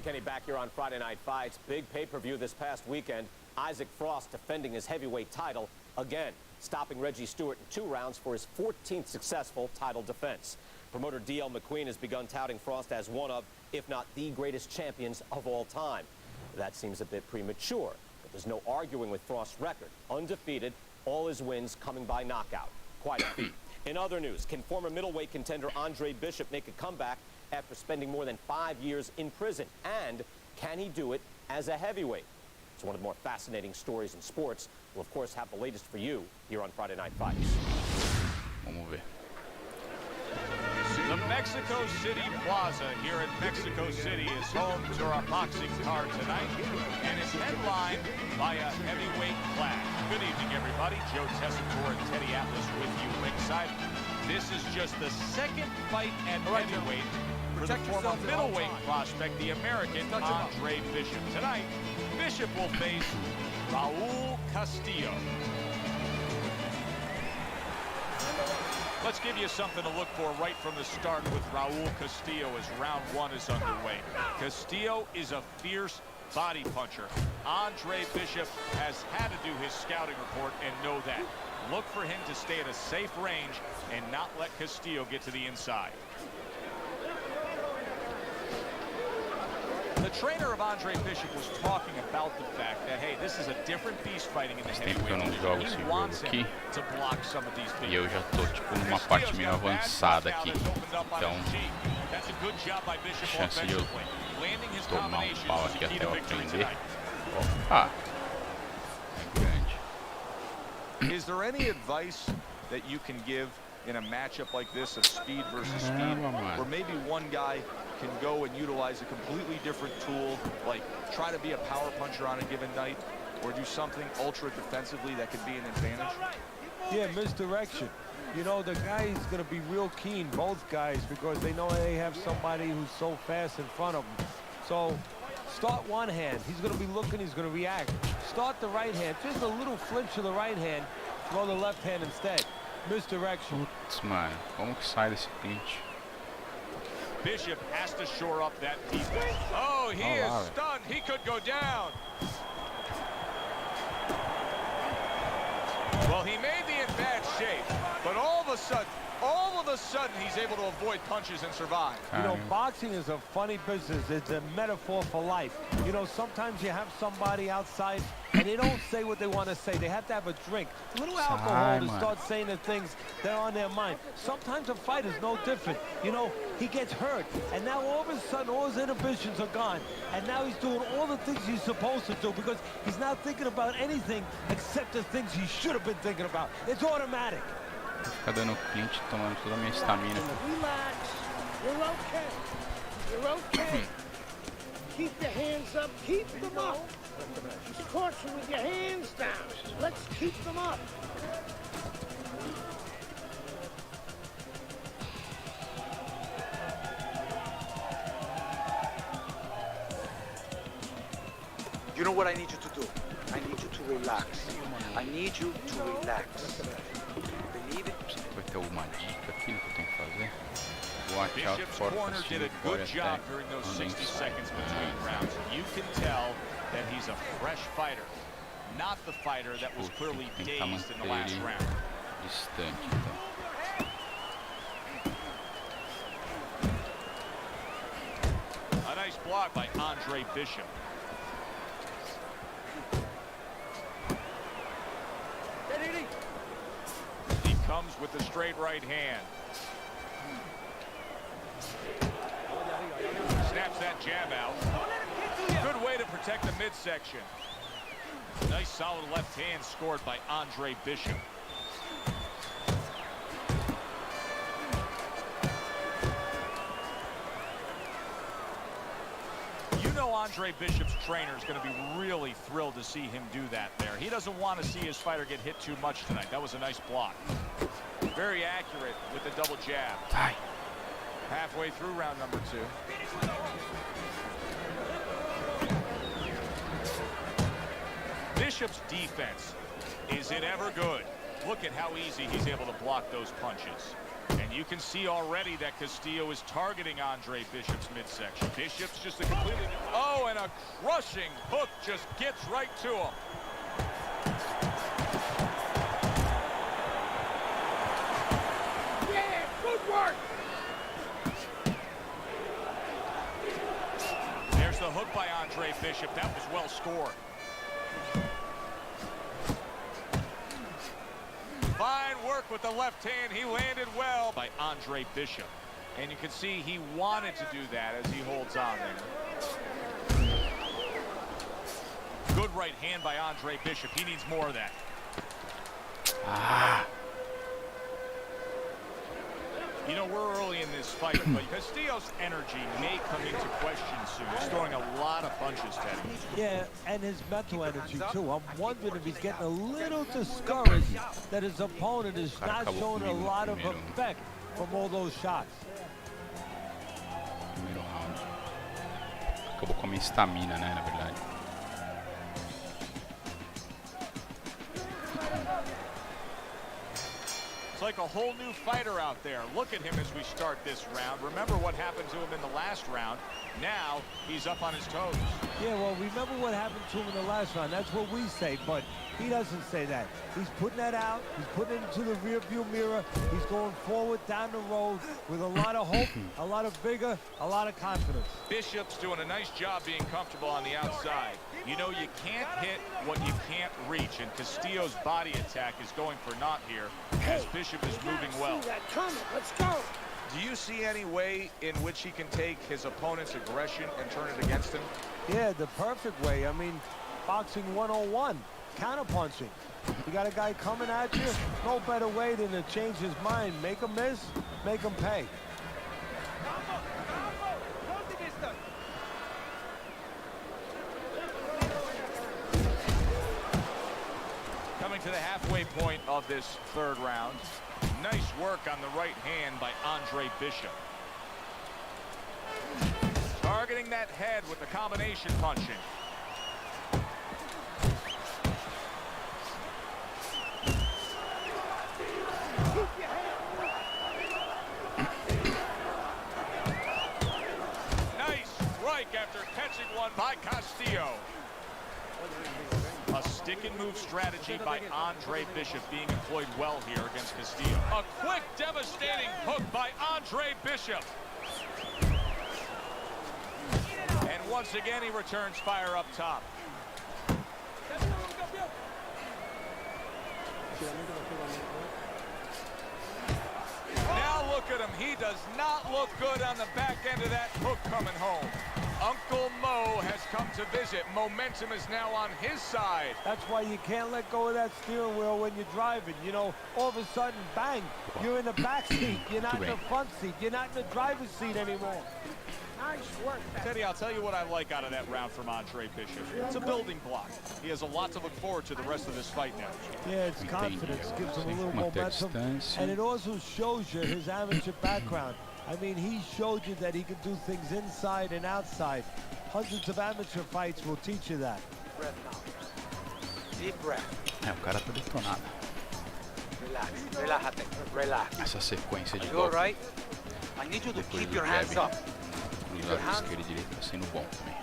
Kenny back here on Friday Night Fights. Big pay-per-view this past weekend. Isaac Frost defending his heavyweight title again, stopping Reggie Stewart in 2 rounds for his 14th successful title defense. Promoter D.L. McQueen has begun touting Frost as one of, if not the greatest champions of all time. That seems a bit premature, but there's no arguing with Frost's record. Undefeated, all his wins coming by knockout. Quite a feat. In other news, can former middleweight contender Andre Bishop make a comeback after spending more than 5 years in prison? And can he do it as a heavyweight? It's one of the more fascinating stories in sports. We'll, of course, have the latest for you here on Friday Night Fights. Vamos ver. The Mexico City Plaza here in Mexico City is home to our boxing card tonight, and it's headlined by a heavyweight clash. Good evening, everybody. Joe Tessitore and Teddy Atlas with you ringside. This is just the second fight at heavyweight for the former middleweight prospect, the American Andre Bishop. Tonight, Bishop will face Raul Castillo. Let's give you something to look for right from the start with Raul Castillo as round 1 is underway. Castillo is a fierce body puncher. Andre Bishop has had to do his scouting report and know that. Look for him to stay at a safe range and not let Castillo get to the inside. The trainer of Andre Bishop was talking about the fact that, hey, this is a different beast fighting in the heavyweight. He wants him to block some of these big. E eu já tô tipo numa parte meio avançada aqui. Então, chance de eu tomar um pau aqui até eu aprender. Opa! É grande. Is there any advice that you can give in a matchup like this of speed versus speed, where maybe one guy can go and utilize a completely different tool, like try to be a power puncher on a given night, or do something ultra defensively that could be an advantage? Yeah, misdirection. You know, the guy's going to be real keen, both guys, because they know they have somebody who's so fast in front of them. So start one hand. He's going to be looking. He's going to react. Start the right hand. Just a little flinch of the right hand. Throw the left hand instead. Misdirection. Putz, mano. Como que sai desse pinch? Bishop has to shore up that defense. Oh, he is stunned. He could go down. Well, he may be in bad shape, but all of a sudden, he's able to avoid punches and survive. You know, boxing is a funny business. It's a metaphor for life. You know, sometimes you have somebody outside and they don't say what they want to say. They have to have a drink, a little alcohol to start saying the things that are on their mind. Sometimes a fight is no different. You know, he gets hurt, and now all of a sudden all his inhibitions are gone, and now he's doing all the things he's supposed to do because he's not thinking about anything except the things he should have been thinking about. It's automatic. Vou ficar dando clinch, tomando toda a minha estamina. Relax. You're okay. You're okay. Keep your hands up. Keep them up. Just caution with your hands down. Let's keep them up. You know what I need you to do? I need you to relax. I need you to relax. Believe it. Vai ter alguma dica aqui no que eu tenho que fazer? Watch out Bishop's for corner did a good job during those 60 seconds between rounds. You can tell that he's a fresh fighter, not the fighter that was clearly dazed in the last round. Distante, então. A nice block by Andre Bishop. He comes with the straight right hand. Snaps that jab out. Good way to protect the midsection. Nice solid left hand scored by Andre Bishop. You know Andre Bishop's trainer is going to be really thrilled to see him do that there. He doesn't want to see his fighter get hit too much tonight. That was a nice block. Very accurate with the double jab. Halfway through round number 2. Bishop's defense, is it ever good? Look at how easy he's able to block those punches. And you can see already that Castillo is targeting Andre Bishop's midsection. Bishop's just a completely... Oh, and a crushing hook just gets right to him. Yeah, good work. There's the hook by Andre Bishop. That was well scored. Fine work with the left hand. He landed well by Andre Bishop. And you can see he wanted to do that as he holds on there. Good right hand by Andre Bishop. He needs more of that. You know, we're early in this fight, but Castillo's energy may come into question soon. He's throwing a lot of punches, Teddy. Yeah, and his mental energy, too. I'm wondering if he's getting a little discouraged that his opponent is not showing a lot of effect from all those shots. Primeiro round. Acabou com a minha estamina, né, na verdade. It's like a whole new fighter out there. Look at him as we start this round. Remember what happened to him in the last round. Now he's up on his toes. Yeah, well, remember what happened to him in the last round. That's what we say, but he doesn't say that. He's putting that out. He's putting it into the rearview mirror. He's going forward down the road with a lot of hope, a lot of vigor, a lot of confidence. Bishop's doing a nice job being comfortable on the outside. You know, you can't hit what you can't reach, and Castillo's body attack is going for naught here as Bishop is moving well. Let's go. Do you see any way in which he can take his opponent's aggression and turn it against him? Yeah, the perfect way. I mean, boxing 101. counterpunching. You got a guy coming at you, no better way than to change his mind. Make him miss, make him pay. Coming to the halfway point of this third round. Nice work on the right hand by Andre Bishop. Targeting that head with the combination punching. Nice strike after catching one by Castillo. A stick and move strategy by Andre Bishop being employed well here against Castillo. A quick, devastating hook by Andre Bishop. And once again, he returns fire up top. Now look at him. He does not look good on the back end of that hook coming home. Uncle Mo has come to visit. Momentum is now on his side. That's why you can't let go of that steering wheel when you're driving. You know, all of a sudden, bang, you're in the back seat. You're not in the front seat. You're not in the driver's seat anymore. Nice work. Teddy, I'll tell you what I like out of that round from Andre Bishop. It's a building block. He has a lot to look forward to the rest of this fight now. Yeah, it's confidence, gives him a little momentum, and it also shows you his amateur background. I mean, he showed you that he can do things inside and outside. Hundreds of amateur fights will teach you that. Breath now. Deep breath. O cara tá detonado. Relax. Relájate. Relax. Essa sequência de You all golpes right? I need you to depois keep do your hands jab, up. cruzado esquerda e direita, tá sendo bom também.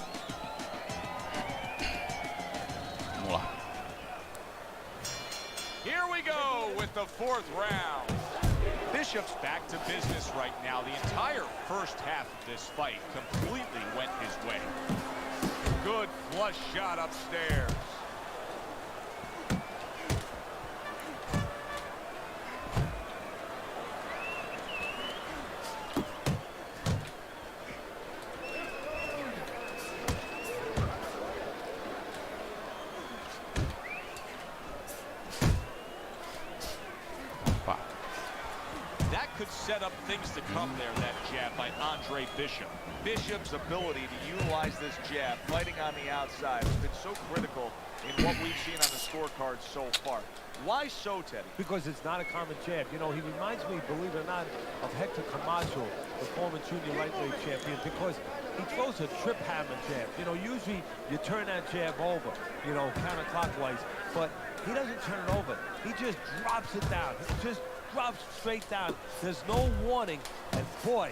Vamos lá. Here we go with the fourth round. Bishop's back to business right now. The entire first half of this fight completely went his way. Good flush shot upstairs. That could set up things to come there, that jab by Andre Bishop. Bishop's ability to utilize this jab, fighting on the outside, has been so critical in what we've seen on the scorecard so far. Why so, Teddy? Because it's not a common jab. You know, he reminds me, believe it or not, of Hector Camacho, the former junior lightweight champion, because he throws a trip hammer jab. You know, usually you turn that jab over, you know, counterclockwise, but he doesn't turn it over. He just drops it down. He just drops straight down. There's no warning, and boy.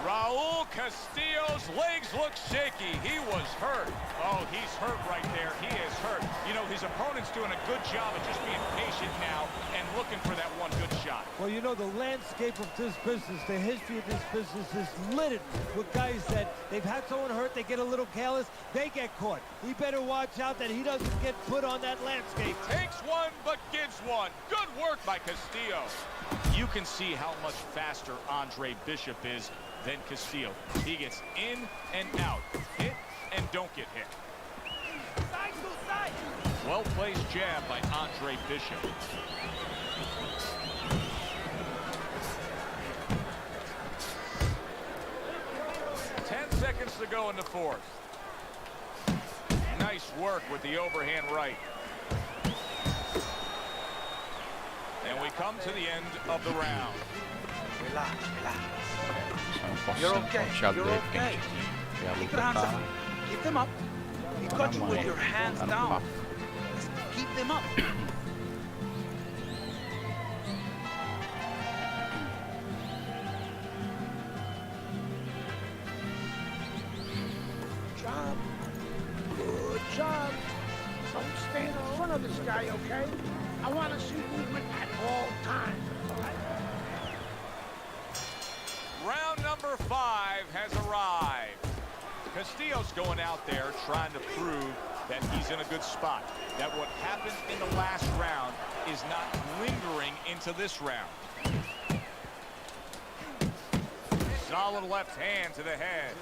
Raul Castillo's legs look shaky. He was hurt. Oh, he's hurt right there. He is hurt. You know, his opponent's doing a good job of just being patient now and looking for that one good shot. Well, you know, the landscape of this business, the history of this business is littered with guys that they've had someone hurt, they get a little careless, they get caught. He better watch out that he doesn't get put on that landscape. Takes one, but gives one. Good work by Castillo. You can see how much faster Andre Bishop is than Castillo. He gets in and out, hit and don't get hit. Side to side. Well-placed jab by Andre Bishop. Seconds to go in the fourth. Nice work with the overhand right. And we come to the end of the round. Relax, relax. Só You're um okay. puxado You're de okay. repente aqui. E a Keep luta your hands tá up. Keep them up. You na got you mão, with your hands tá no down. papo. Just keep them up. Job. Good job. Don't stand in front of this guy, okay? I want to see movement at all times. All right? Round number 5 has arrived. Castillo's going out there trying to prove that he's in a good spot. That what happened in the last round is not lingering into this round. Solid left hand to the head.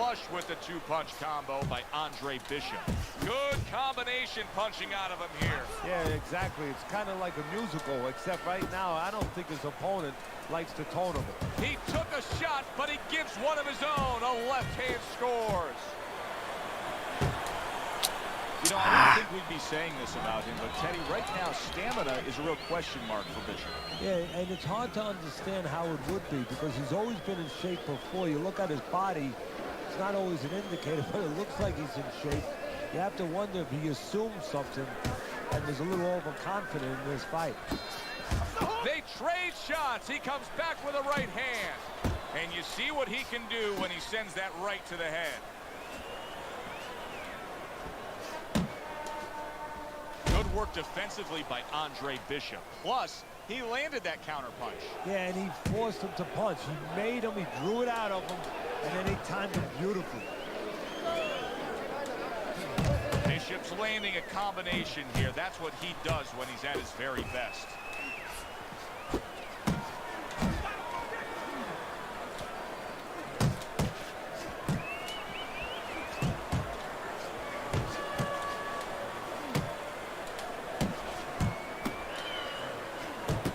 flush with the two-punch combo by Andre Bishop. Good combination punching out of him here. Yeah, exactly. It's kind of like a musical, except right now I don't think his opponent likes to tone him. He took a shot, but he gives one of his own. A left hand scores. You know, I didn't think we'd be saying this about him, but Teddy, right now, stamina is a real question mark for Bishop. Yeah, and it's hard to understand how it would be because he's always been in shape before. You look at his body, it's not always an indicator, but it looks like he's in shape. You have to wonder if he assumed something and was a little overconfident in this fight. They trade shots. He comes back with a right hand. And you see what he can do when he sends that right to the head. Good work defensively by Andre Bishop. Plus, he landed that counterpunch. Yeah, and he forced him to punch. He made him, he drew it out of him, and then he timed him beautifully. Bishop's landing a combination here. That's what he does when he's at his very best.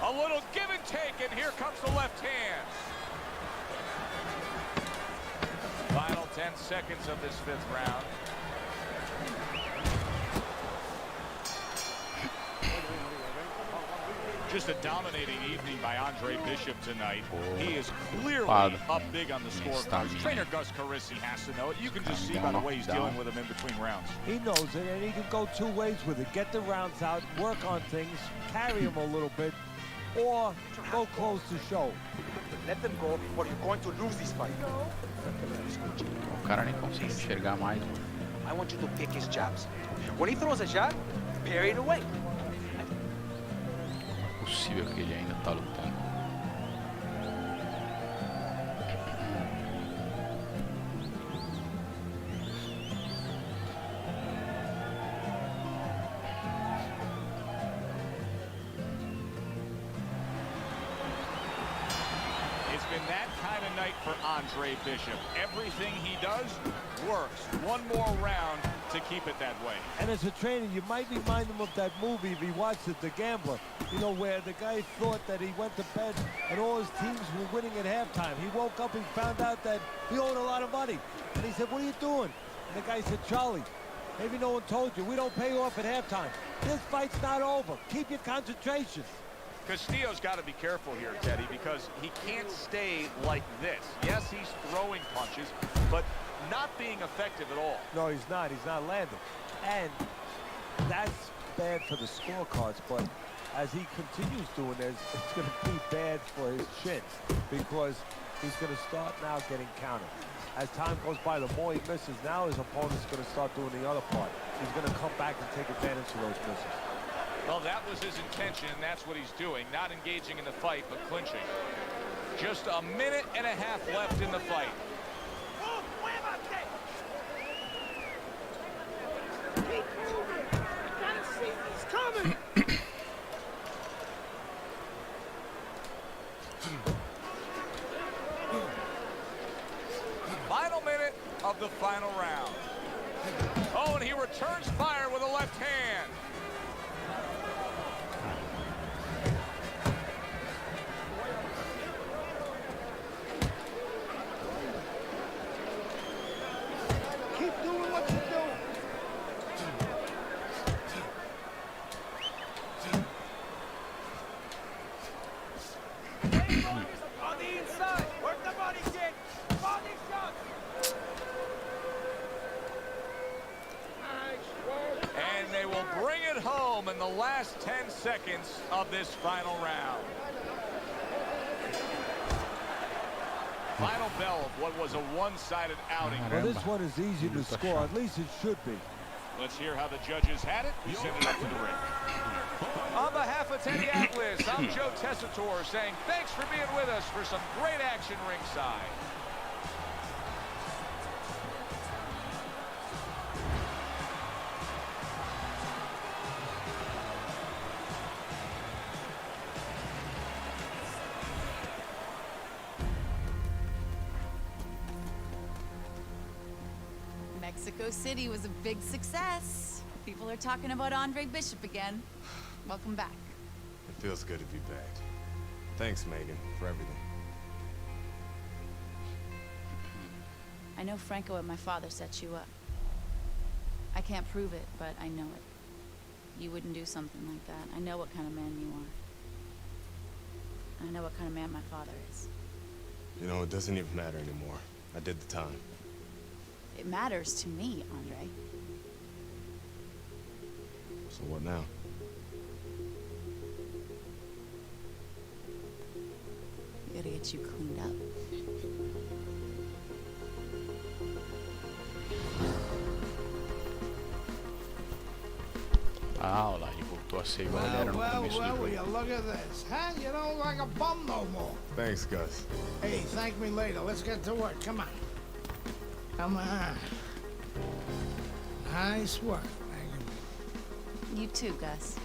A little give and take, and here comes the left hand. Final 10 seconds of this 5th round. Just a dominating evening by Andre Bishop tonight. He is clearly up big on the scorecard. Trainer Gus Carisi has to know it. You can just see by the way he's dealing with him in between rounds. He knows it, and he can go two ways with it. Get the rounds out, work on things, carry him a little bit, or go close to show. Let them go, or you're going to lose this fight. O cara nem consegue enxergar mais. I want you to pick his jabs. When he throws a jab, parry it away. Não é possível que ele ainda tá lutando. It's been that kind of night for Andre Bishop. Everything he does works. One more round to keep it that way. And as a trainer, you might remind him of that movie if he watched it, The Gambler. You know, where the guy thought that he went to bed and all his teams were winning at halftime. He woke up and found out that he owed a lot of money. And he said, "What are you doing?" And the guy said, "Charlie, maybe no one told you. We don't pay off at halftime. This fight's not over. Keep your concentration." Castillo's got to be careful here, Teddy, because he can't stay like this. Yes, he's throwing punches, but not being effective at all. No, he's not. He's not landing. And that's bad for the scorecards, but as he continues doing this, it's going to be bad for his chin because he's going to start now getting countered. As time goes by, the more he misses, now his opponent's going to start doing the other part. He's going to come back and take advantage of those misses. Well, that was his intention, and that's what he's doing. Not engaging in the fight, but clinching. Just a minute and a half left in the fight. Keep moving. Gotta see he's coming. Final minute of the final round. Oh, and he returns fire with a left hand. Keep doing what you're doing. On the inside. Work the body kick. Body shot. Nice work. And they will bring it home in the last 10 seconds of this final round. Final bell of what was a one-sided outing. Well, this one is easy to score. At least it should be. Let's hear how the judges had it. We send it up to the ring. On behalf of Teddy Atlas, I'm Joe Tessitore saying thanks for being with us for some great action ringside. Mexico City was a big success. People are talking about Andre Bishop again. Welcome back. It feels good to be back. Thanks, Megan, for everything. I know Franco and my father set you up. I can't prove it, but I know it. You wouldn't do something like that. I know what kind of man you are. I know what kind of man my father is. You know, it doesn't even matter anymore. I did the time. It matters to me, Andre. So what now? We gotta get you cleaned up. Ah, olha lá, ele voltou a ser igual ele era no começo do will you jogo. look at this? Huh? You don't look like a bum no more. Thanks, Gus. Hey, thank me later. Let's get to work. Come on. Come on. Nice work, Megan. You too, Gus.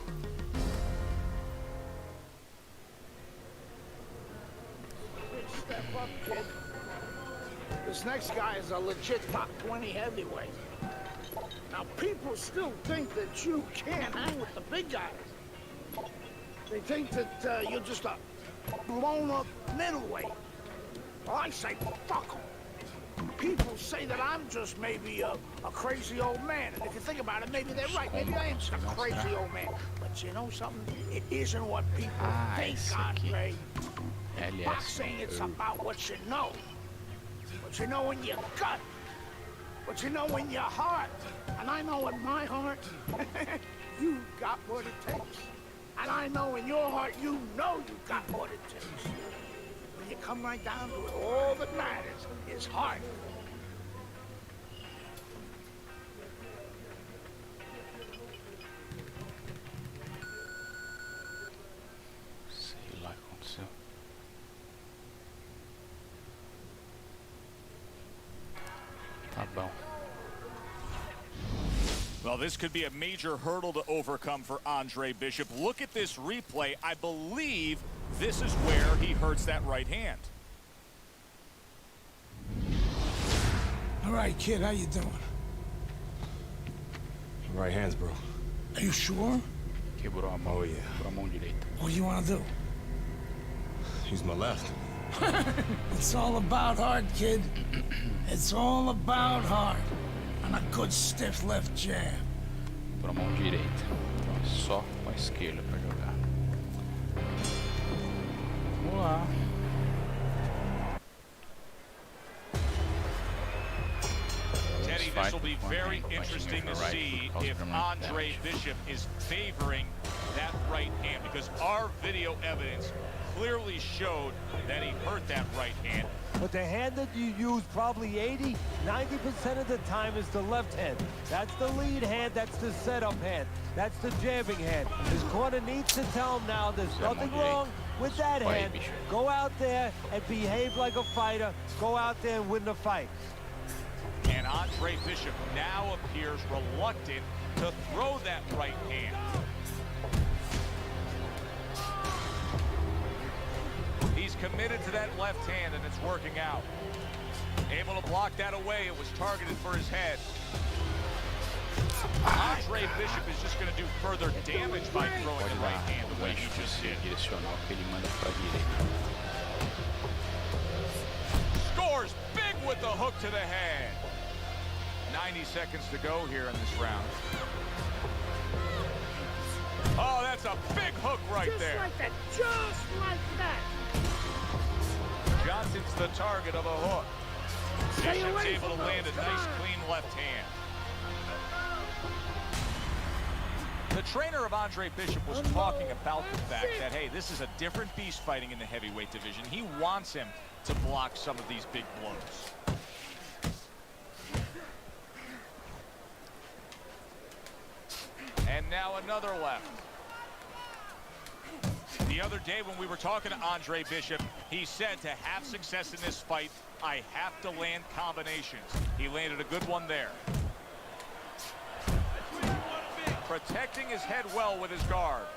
Step up, kid. This next guy is a legit top 20 heavyweight. Now, people still think that you can't hang with the big guys. They think that you're just a blown-up middleweight. Well, I say, fuck 'em. People say that I'm just maybe a crazy old man. And if you think about it, maybe they're right. Maybe I am just a crazy old man. But you know something? It isn't what people think, Andre. Boxing, it's about what you know. What you know in your gut. What you know in your heart. And I know in my heart, you got what it takes. And I know in your heart, you know you got what it takes. When you come right down to it, all that matters is heart. Sei lá o que aconteceu. Tá bom. Well, this could be a major hurdle to overcome for Andre Bishop. Look at this replay. I believe this is where he hurts that right hand. All right, kid, how you doing? Right hands, bro. Are you sure? Quebrou a mão. Oh, yeah. Quebrou a mão direita. What do you want to do? Use my left. It's all about heart, kid. It's all about heart. And a good stiff left jab. Quebrou a mão direita. Então é só com a esquerda pra jogar. Vamos lá. Teddy, this will be very interesting to see if Andre Bishop is favoring that right hand, because our video evidence clearly showed that he hurt that right hand. But the hand that you use probably 80, 90% of the time is the left hand. That's the lead hand, that's the setup hand. That's the jabbing hand. His corner needs to tell him now there's nothing wrong with that hand. Go out there and behave like a fighter. Go out there and win the fight. And Andre Bishop now appears reluctant to throw that right hand. He's committed to that left hand, and it's working out. Able to block that away. It was targeted for his head. Andre Bishop is just going to do further damage by throwing the right hand the way he just did. Direcional que ele manda pra direita. Scores big with the hook to the head. 90 seconds to go here in this round. Oh, that's a big hook right there. Just like that. Just like that. Johnson's the target of a hook. Stay Bishop's away able from to land a those. Come nice, on. clean left hand. The trainer of Andre Bishop was talking about the fact that, hey, this is a different beast fighting in the heavyweight division. He wants him to block some of these big blows. And now another left. The other day when we were talking to Andre Bishop, he said to have success in this fight, I have to land combinations. He landed a good one there. Protecting his head well with his guard.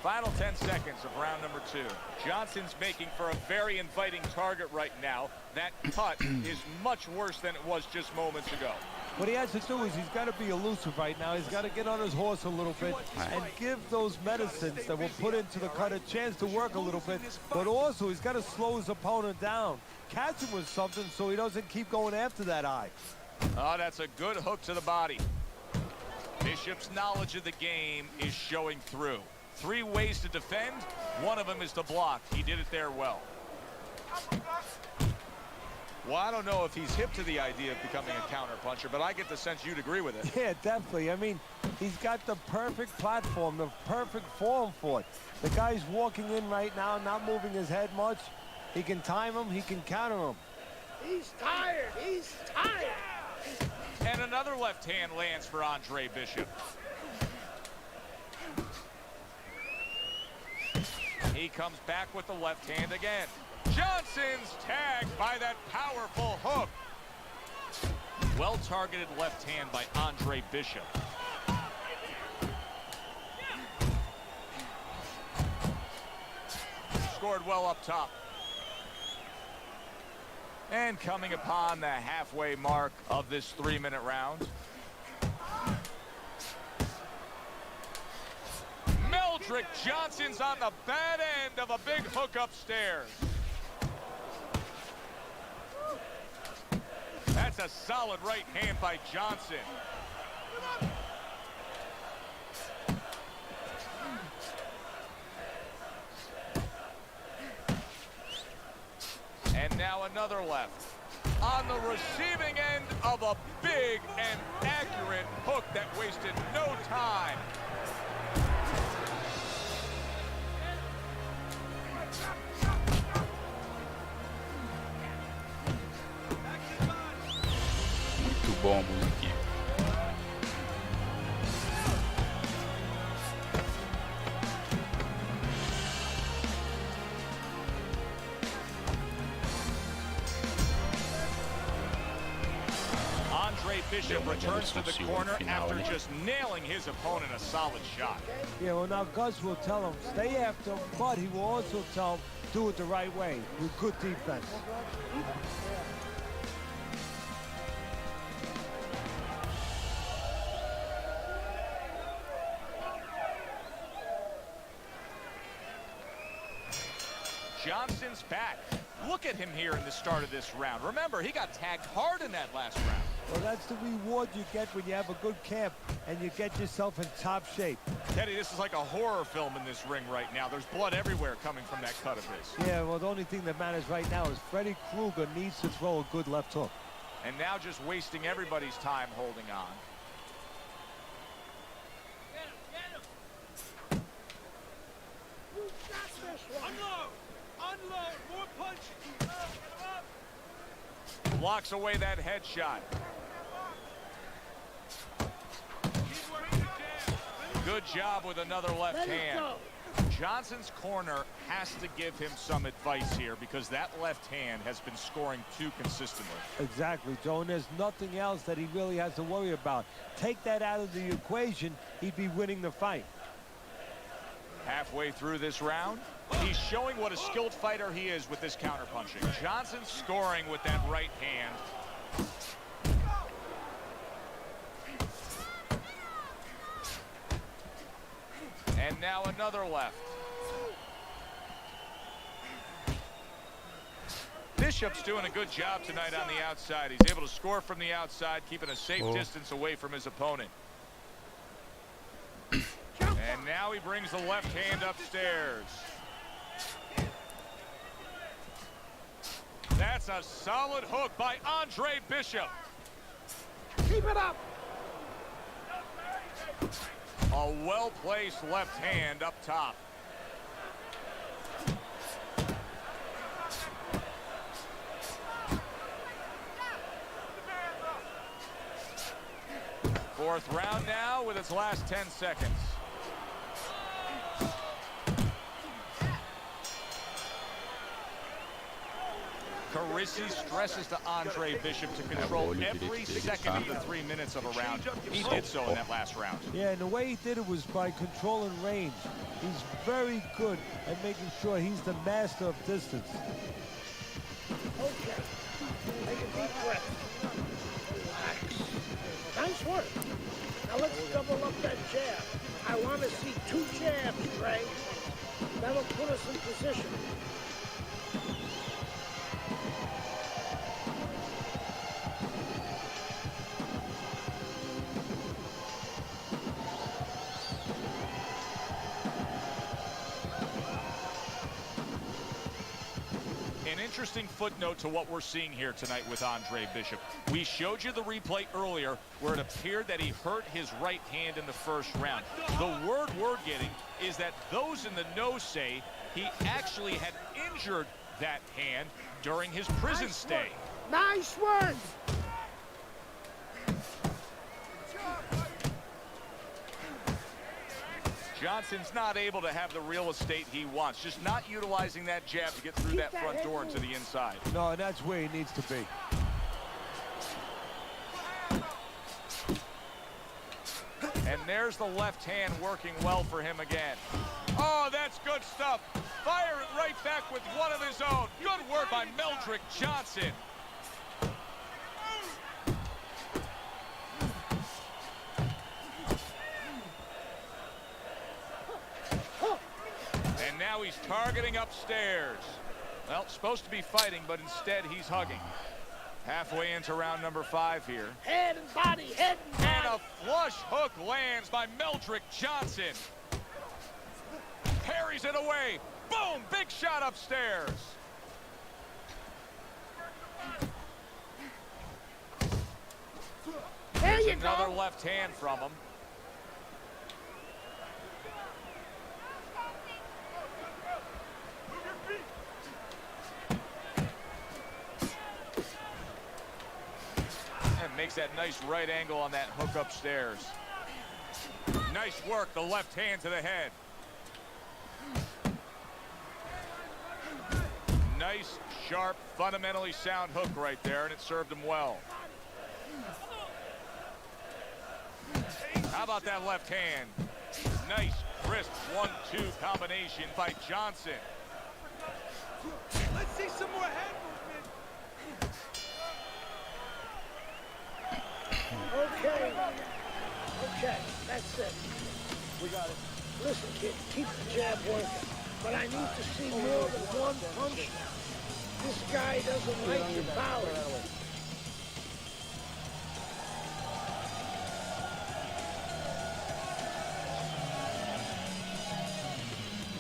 Final 10 seconds of round number 2. Johnson's making for a very inviting target right now. That cut is much worse than it was just moments ago. What he has to do is he's got to be elusive right now. He's got to get on his horse a little bit and give those medicines that will put into the cut a chance to work a little bit. But also, he's got to slow his opponent down. Catch him with something so he doesn't keep going after that eye. Oh, that's a good hook to the body. Bishop's knowledge of the game is showing through. 3 ways to defend. One of them is to block. He did it there well. Well, I don't know if he's hip to the idea of becoming a counterpuncher, but I get the sense you'd agree with it. Yeah, definitely. I mean, he's got the perfect platform, the perfect form for it. The guy's walking in right now, not moving his head much. He can time him, he can counter him. He's tired. He's tired. And another left hand lands for Andre Bishop. He comes back with the left hand again. Johnson's tagged by that powerful hook. Well-targeted left hand by Andre Bishop. Scored well up top. And coming upon the halfway mark of this 3-minute round. Meldrick Johnson's on the bad end of a big hook upstairs. That's a solid right hand by Johnson. And now another left. On the receiving end of a big and accurate hook that wasted no time. Muito bom a musiquinha. Andre Bishop returns to the corner after just nailing his opponent a solid shot. Yeah, well, now Gus will tell him, stay after him, but he will also tell him, do it the right way, with good defense. Johnson's back. Look at him here in the start of this round. Remember, he got tagged hard in that last round. Well, that's the reward you get when you have a good camp and you get yourself in top shape. Teddy, this is like a horror film in this ring right now. There's blood everywhere coming from that cut of this. Yeah, well, the only thing that matters right now is Freddy Krueger needs to throw a good left hook. And now just wasting everybody's time holding on. Blocks away that headshot. Good job with another left hand. Johnson's corner has to give him some advice here because that left hand has been scoring too consistently. Exactly, Joe, and there's nothing else that he really has to worry about. Take that out of the equation, he'd be winning the fight. Halfway through this round, he's showing what a skilled fighter he is with this counterpunching. Johnson scoring with that right hand. And now another left. Bishop's doing a good job tonight on the outside. He's able to score from the outside, keeping a safe distance away from his opponent. And now he brings the left hand upstairs. That's a solid hook by Andre Bishop. Keep it up. A well-placed left hand up top. Fourth round now with its last 10 seconds. Carisi stresses to Andre Bishop to control every second of the 3 minutes of a round. He did so in that last round. Yeah, and the way he did it was by controlling range. He's very good at making sure he's the master of distance. Okay. Take a deep breath. Relax. Nice work. Now let's double up that jab. I want to see 2 jabs, Ray. That'll put us in position. An interesting footnote to what we're seeing here tonight with Andre Bishop. We showed you the replay earlier where it appeared that he hurt his right hand in the first round. The word we're getting is that those in the know say he actually had injured that hand during his prison stay. Nice work! Johnson's not able to have the real estate he wants, just not utilizing that jab to get through that front door into the inside. No, and that's where he needs to be. And there's the left hand working well for him again. Oh, that's good stuff. Fire it right back with one of his own. Good work by Meldrick Johnson. And now he's targeting upstairs. Well, supposed to be fighting, but instead he's hugging. Halfway into round number 5 here. Head and body, head and body. And a flush hook lands by Meldrick Johnson. Parries it away. Boom! Big shot upstairs. There you Another go. left hand from him. And makes that nice right angle on that hook upstairs. Nice work, the left hand to the head. Nice, sharp, fundamentally sound hook right there, and it served him well. How about that left hand? Nice, crisp 1-2 combination by Johnson. Let's see some more head movement. Okay, that's it. We got it. Listen, kid, keep the jab working. But I need to see more than one punch. This guy doesn't like your power.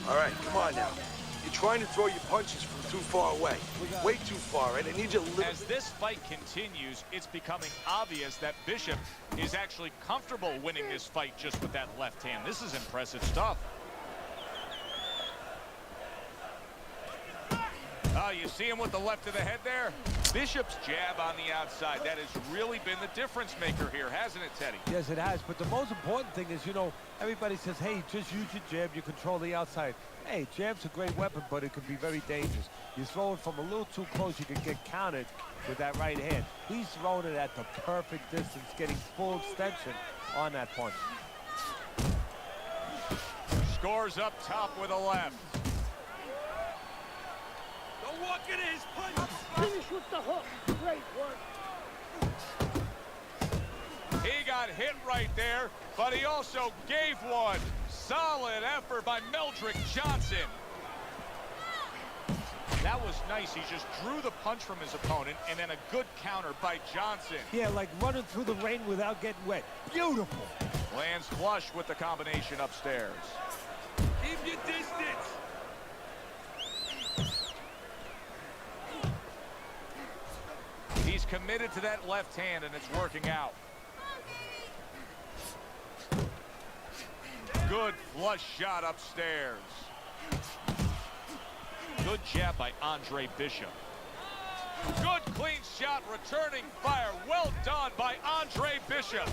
All right, come on now. You're trying to throw your punches from too far away. Way too far, and I need you to live. As this fight continues, it's becoming obvious that Bishop is actually comfortable winning this fight just with that left hand. This is impressive stuff. Oh, you see him with the left of the head there? Bishop's jab on the outside. That has really been the difference maker here, hasn't it, Teddy? Yes, it has. But the most important thing is, you know, everybody says, hey, just use your jab. You control the outside. Hey, jab's a great weapon, but it can be very dangerous. You throw it from a little too close, you can get countered with that right hand. He's throwing it at the perfect distance, getting full extension on that punch. Scores up top with a left. Don't walk into his punch. Finish with the hook. Great work. He got hit right there, but he also gave one. Solid effort by Meldrick Johnson. That was nice. He just drew the punch from his opponent, and then a good counter by Johnson. Yeah, like running through the rain without getting wet. Beautiful. Lands flush with the combination upstairs. Keep your distance. He's committed to that left hand, and it's working out. Good flush shot upstairs. Good jab by Andre Bishop. Good clean shot, returning fire. Well done by Andre Bishop.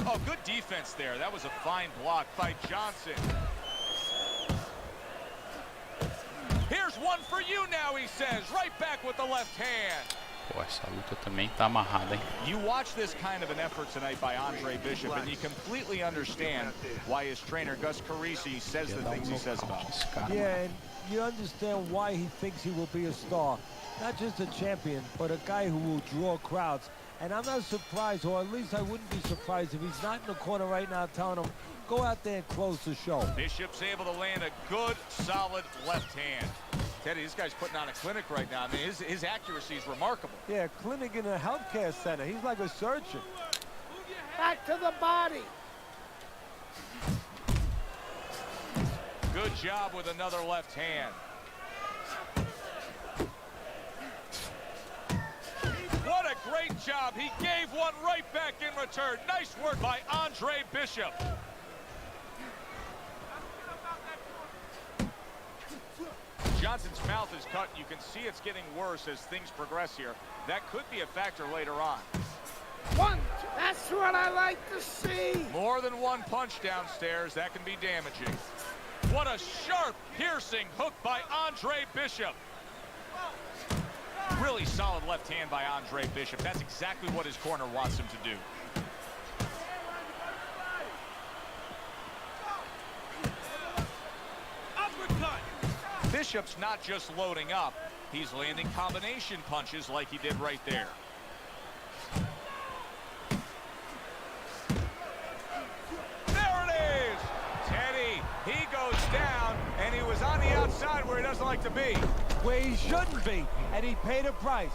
Oh, good defense there. That was a fine block by Johnson. Here's one for you now, he says. Right back with the left hand. Pô, essa luta também tá amarrada, hein? You watch this kind of an effort tonight by Andre Bishop, and you completely understand why his trainer, Gus Carisi, says the things he says about him. Yeah, and you understand why he thinks he will be a star. Not just a champion, but a guy who will draw crowds. And I'm not surprised, or at least I wouldn't be surprised if he's not in the corner right now telling him, go out there and close the show. Bishop's able to land a good, solid left hand. Teddy, this guy's putting on a clinic right now. I mean, his accuracy is remarkable. Yeah, clinic in a healthcare center. He's like a surgeon. Back to the body. Good job with another left hand. What a great job. He gave one right back in return. Nice work by Andre Bishop. Johnson's mouth is cut. You can see it's getting worse as things progress here. That could be a factor later on. One, that's what I like to see. More than one punch downstairs. That can be damaging. What a sharp, piercing hook by Andre Bishop. Really solid left hand by Andre Bishop. That's exactly what his corner wants him to do. Bishop's not just loading up, he's landing combination punches like he did right there. There it is! Teddy, he goes down, and he was on the outside where he doesn't like to be. Where he shouldn't be, and he paid a price.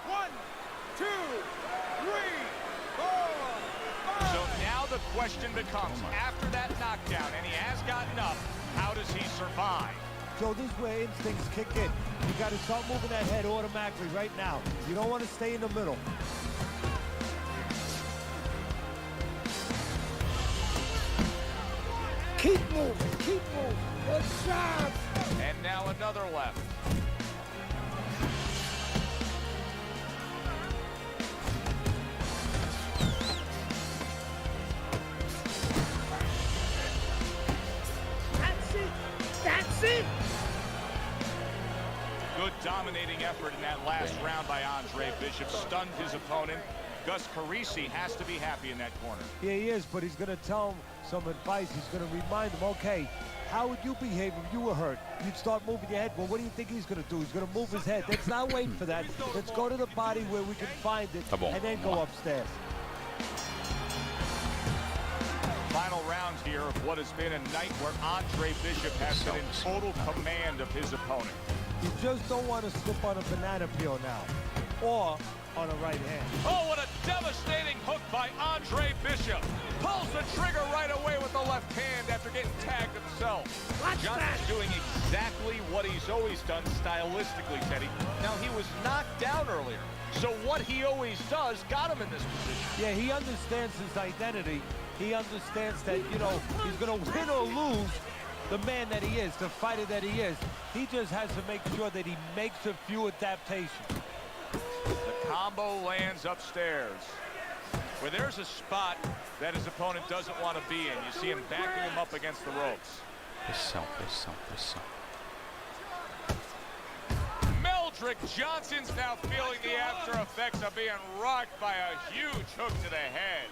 One, two, three, four, five. So now the question becomes, after that knockdown, and he has gotten up, how does he survive? So this is where instincts kick in. You got to start moving that head automatically right now. You don't want to stay in the middle. Keep moving, keep moving. Good job. And now another left. That's it. That's it. Good dominating effort in that last round by Andre Bishop. Stunned his opponent. Gus Carisi has to be happy in that corner. Yeah, he is, but he's going to tell him some advice. He's going to remind him, okay, how would you behave if you were hurt? You'd start moving your head. Well, what do you think he's going to do? He's going to move his head. Let's not wait for that. Let's go to the body where we can find it, and then go upstairs. Final round here of what has been a night where Andre Bishop has been in total command of his opponent. You just don't want to slip on a banana peel now, or on a right hand. Oh, what a devastating hook by Andre Bishop. Pulls the trigger right away with the left hand after getting tagged himself. Johnson's doing exactly what he's always done stylistically, Teddy. Now, he was knocked down earlier, so what he always does got him in this position. Yeah, he understands his identity. He understands that, you know, he's going to win or lose the man that he is, the fighter that he is. He just has to make sure that he makes a few adaptations. The combo lands upstairs, where there's a spot that his opponent doesn't want to be in. You see him backing him up against the ropes. Pressão, pressão, pressão. Meldrick Johnson's now feeling the after effects of being rocked by a huge hook to the head.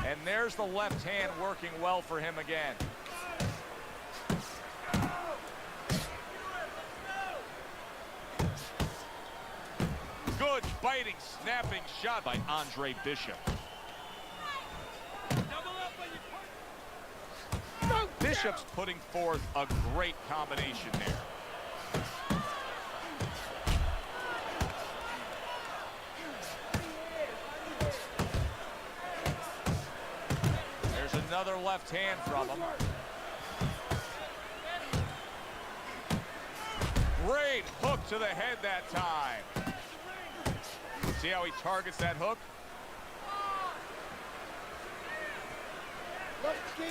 And there's the left hand working well for him again. Good biting, snapping shot by Andre Bishop. Bishop's putting forth a great combination there. There's another left hand from him. Great hook to the head that time. See how he targets that hook?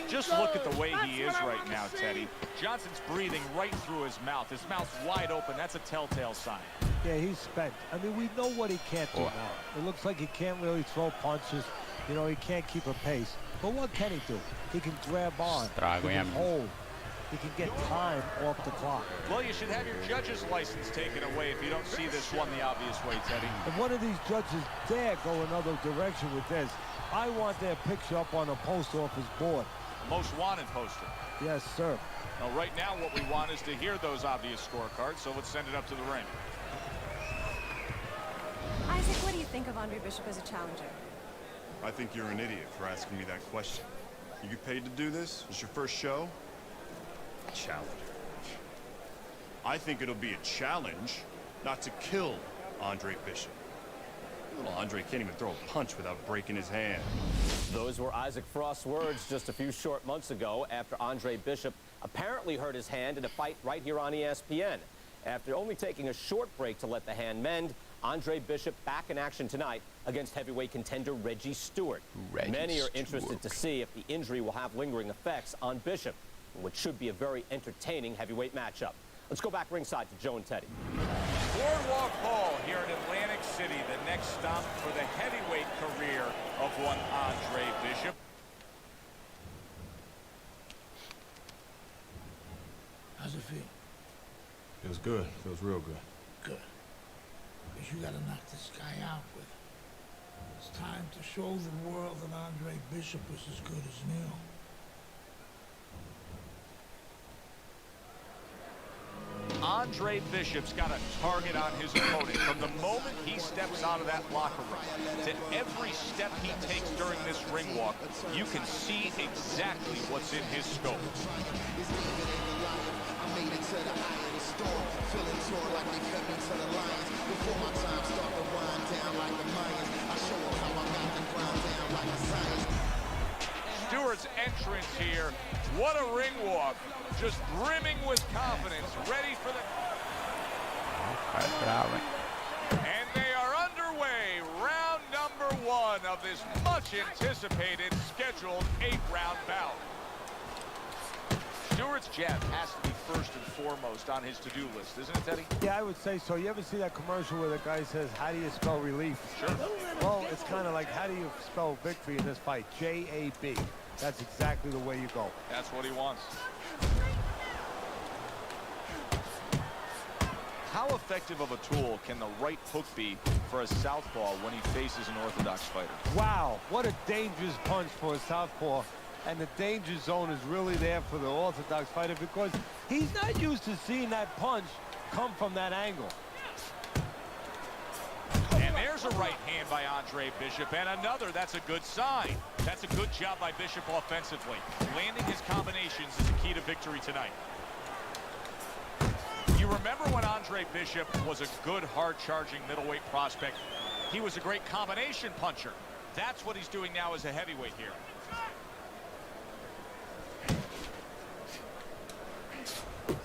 Just look at the way he is right now, Teddy. Johnson's breathing right through his mouth. His mouth's wide open. That's a telltale sign. Yeah, he's spent. I mean, we know what he can't do now. It looks like he can't really throw punches. You know, he can't keep a pace. But what can he do? He can grab on. He can hold. He can get time off the clock. Well, you should have your judge's license taken away if you don't see this one the obvious way, Teddy. If one of these judges dare go another direction with this, I want their picture up on a post office board. Most wanted poster. Yes, sir. Now, right now, what we want is to hear those obvious scorecards, so let's send it up to the ring. Isaac, what do you think of Andre Bishop as a challenger? I think you're an idiot for asking me that question. You get paid to do this? It's your first show? Challenger. I think it'll be a challenge not to kill Andre Bishop. Little Andre can't even throw a punch without breaking his hand. Those were Isaac Frost's words just a few short months ago after Andre Bishop apparently hurt his hand in a fight right here on ESPN. After only taking a short break to let the hand mend, Andre Bishop back in action tonight against heavyweight contender Reggie Stewart. Many are interested to see if the injury will have lingering effects on Bishop, which should be a very entertaining heavyweight matchup. Let's go back ringside to Joe and Teddy. Boardwalk Hall here in Atlantic City, the next stop for the heavyweight career of one Andre Bishop. How's it feel? Feels good. Feels real good. Good. Because you gotta knock this guy out with it. It's time to show the world that Andre Bishop is as good as new. Andre Bishop's got a target on his opponent from the moment he steps out of that locker room to every step he takes during this ring walk. You can see exactly what's in his scope. Stewart's entrance here. What a ring walk. Just brimming with confidence, ready for the... And they are underway. Round number 1 of this much-anticipated scheduled 8-round bout. Stewart's jab has to be first and foremost on his to-do list, isn't it, Teddy? Yeah, I would say so. You ever see that commercial where the guy says, how do you spell relief? Sure. Well, it's kind of like, how do you spell victory in this fight? J-A-B. That's exactly the way you go. That's what he wants. How effective of a tool can the right hook be for a southpaw when he faces an orthodox fighter? Wow, what a dangerous punch for a southpaw. And the danger zone is really there for the orthodox fighter because he's not used to seeing that punch come from that angle. And there's a right hand by Andre Bishop, and another. That's a good sign. That's a good job by Bishop offensively. Landing his combinations is a key to victory tonight. You remember when Andre Bishop was a good, hard-charging middleweight prospect? He was a great combination puncher. That's what he's doing now as a heavyweight here.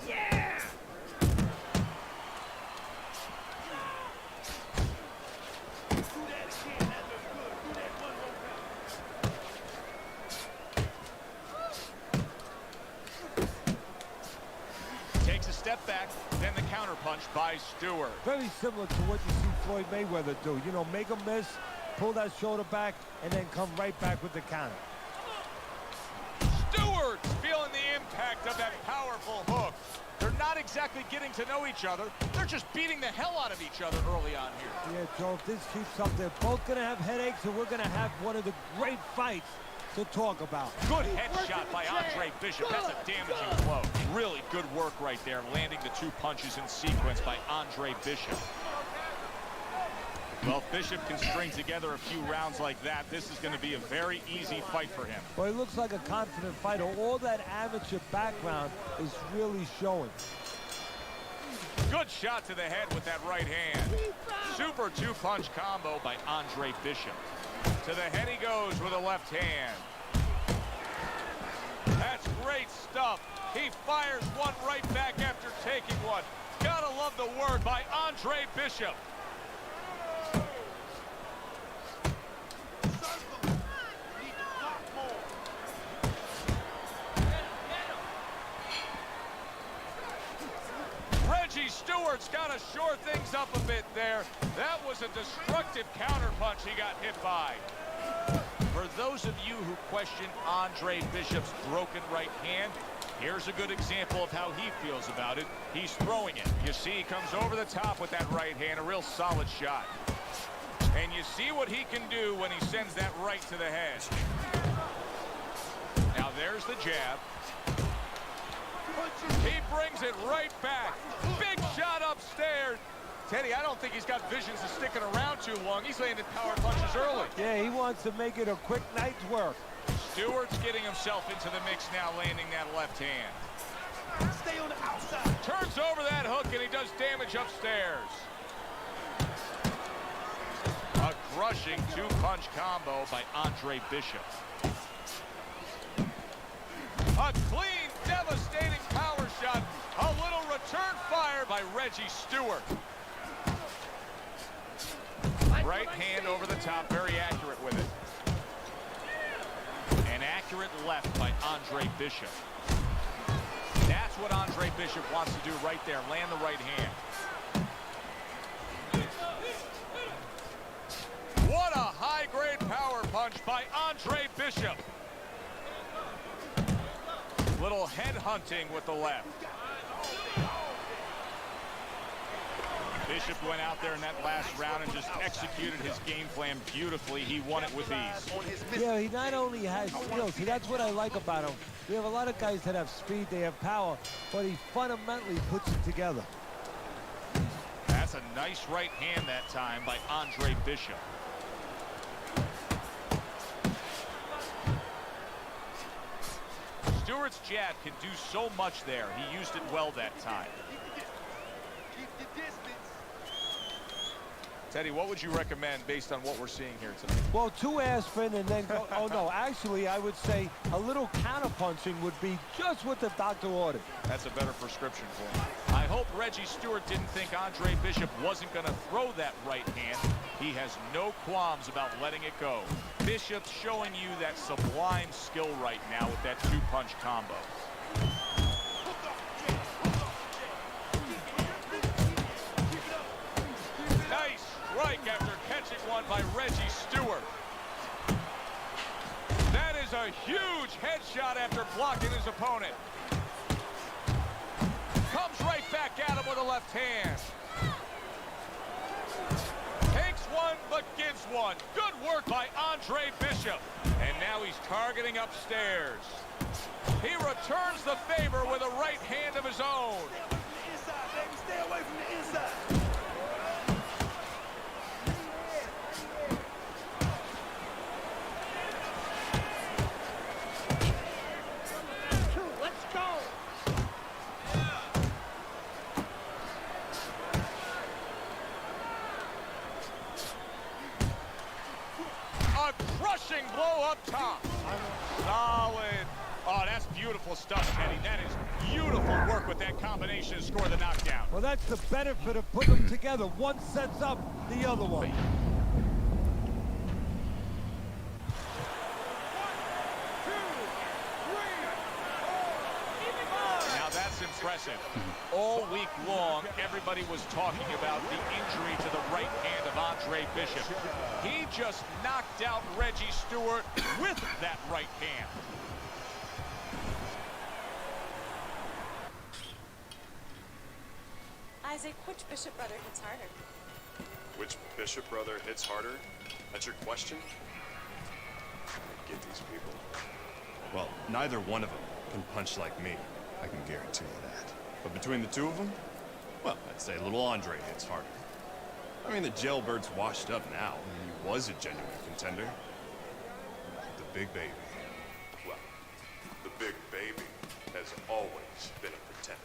Yeah! Takes a step back, then the counterpunch by Stewart. Very similar to what you see Floyd Mayweather do. You know, make a miss, pull that shoulder back, and then come right back with the counter. Stewart's feeling the impact of that powerful hook. They're not exactly getting to know each other. They're just beating the hell out of each other early on here. Yeah, Joe, if this keeps up, they're both going to have headaches, and we're going to have one of the great fights to talk about. Good headshot by Andre Bishop. That's a damaging blow. Really good work right there, landing the 2 punches in sequence by Andre Bishop. Well, if Bishop can string together a few rounds like that, this is going to be a very easy fight for him. Well, he looks like a confident fighter. All that amateur background is really showing. Good shot to the head with that right hand. Super 2-punch combo by Andre Bishop. To the head he goes with a left hand. That's great stuff. He fires one right back after taking one. Gotta love the word by Andre Bishop. Stewart's got to shore things up a bit there. That was a destructive counterpunch he got hit by. For those of you who question Andre Bishop's broken right hand, here's a good example of how he feels about it. He's throwing it. You see he comes over the top with that right hand, a real solid shot. And you see what he can do when he sends that right to the head. Now there's the jab. He brings it right back. Big shot upstairs. Teddy, I don't think he's got visions of sticking around too long. He's landing power punches early. Yeah, he wants to make it a quick night's work. Stewart's getting himself into the mix now, landing that left hand. Stay on the outside. Turns over that hook, and he does damage upstairs. A crushing two-punch combo by Andre Bishop. A clean, devastating power shot. A little return fire by Reggie Stewart. Right hand over the top, very accurate with it. An accurate left by Andre Bishop. That's what Andre Bishop wants to do right there, land the right hand. What a high-grade power punch by Andre Bishop. Little head hunting with the left. Bishop went out there in that last round and just executed his game plan beautifully. He won it with ease. Yeah, he not only has skills, see, that's what I like about him. We have a lot of guys that have speed, they have power, but he fundamentally puts it together. That's a nice right hand that time by Andre Bishop. Stewart's jab can do so much there. He used it well that time. Teddy, what would you recommend based on what we're seeing here tonight? Well, 2 aspirin and then go, oh no, actually I would say a little counter-punching would be just what the doctor ordered. That's a better prescription for him. I hope Reggie Stewart didn't think Andre Bishop wasn't going to throw that right hand. He has no qualms about letting it go. Bishop's showing you that sublime skill right now with that two-punch combo. Nice strike after catching one by Reggie Stewart. That is a huge headshot after blocking his opponent. Comes right back at him with a left hand. Takes one, but gives one. Good work by Andre Bishop. And now he's targeting upstairs. He returns the favor with a right hand of his own. Inside, baby. Stay away from the inside. Crushing blow up top. Solid. Oh, that's beautiful stuff, Teddy. That is beautiful work with that combination to score the knockdown. Well, that's the benefit of putting them together. One sets up the other one. Now that's impressive. All week long, everybody was talking about the injury to the right hand of Andre Bishop. He just knocked out Reggie Stewart with that right hand. Isaac, which Bishop brother hits harder? Which Bishop brother hits harder? That's your question? Get these people. Well, neither one of them can punch like me. I can guarantee you that. But between the two of them, well, I'd say little Andre hits harder. I mean, the jailbird's washed up now. He was a genuine contender. The big baby. Well, the big baby has always been a pretender.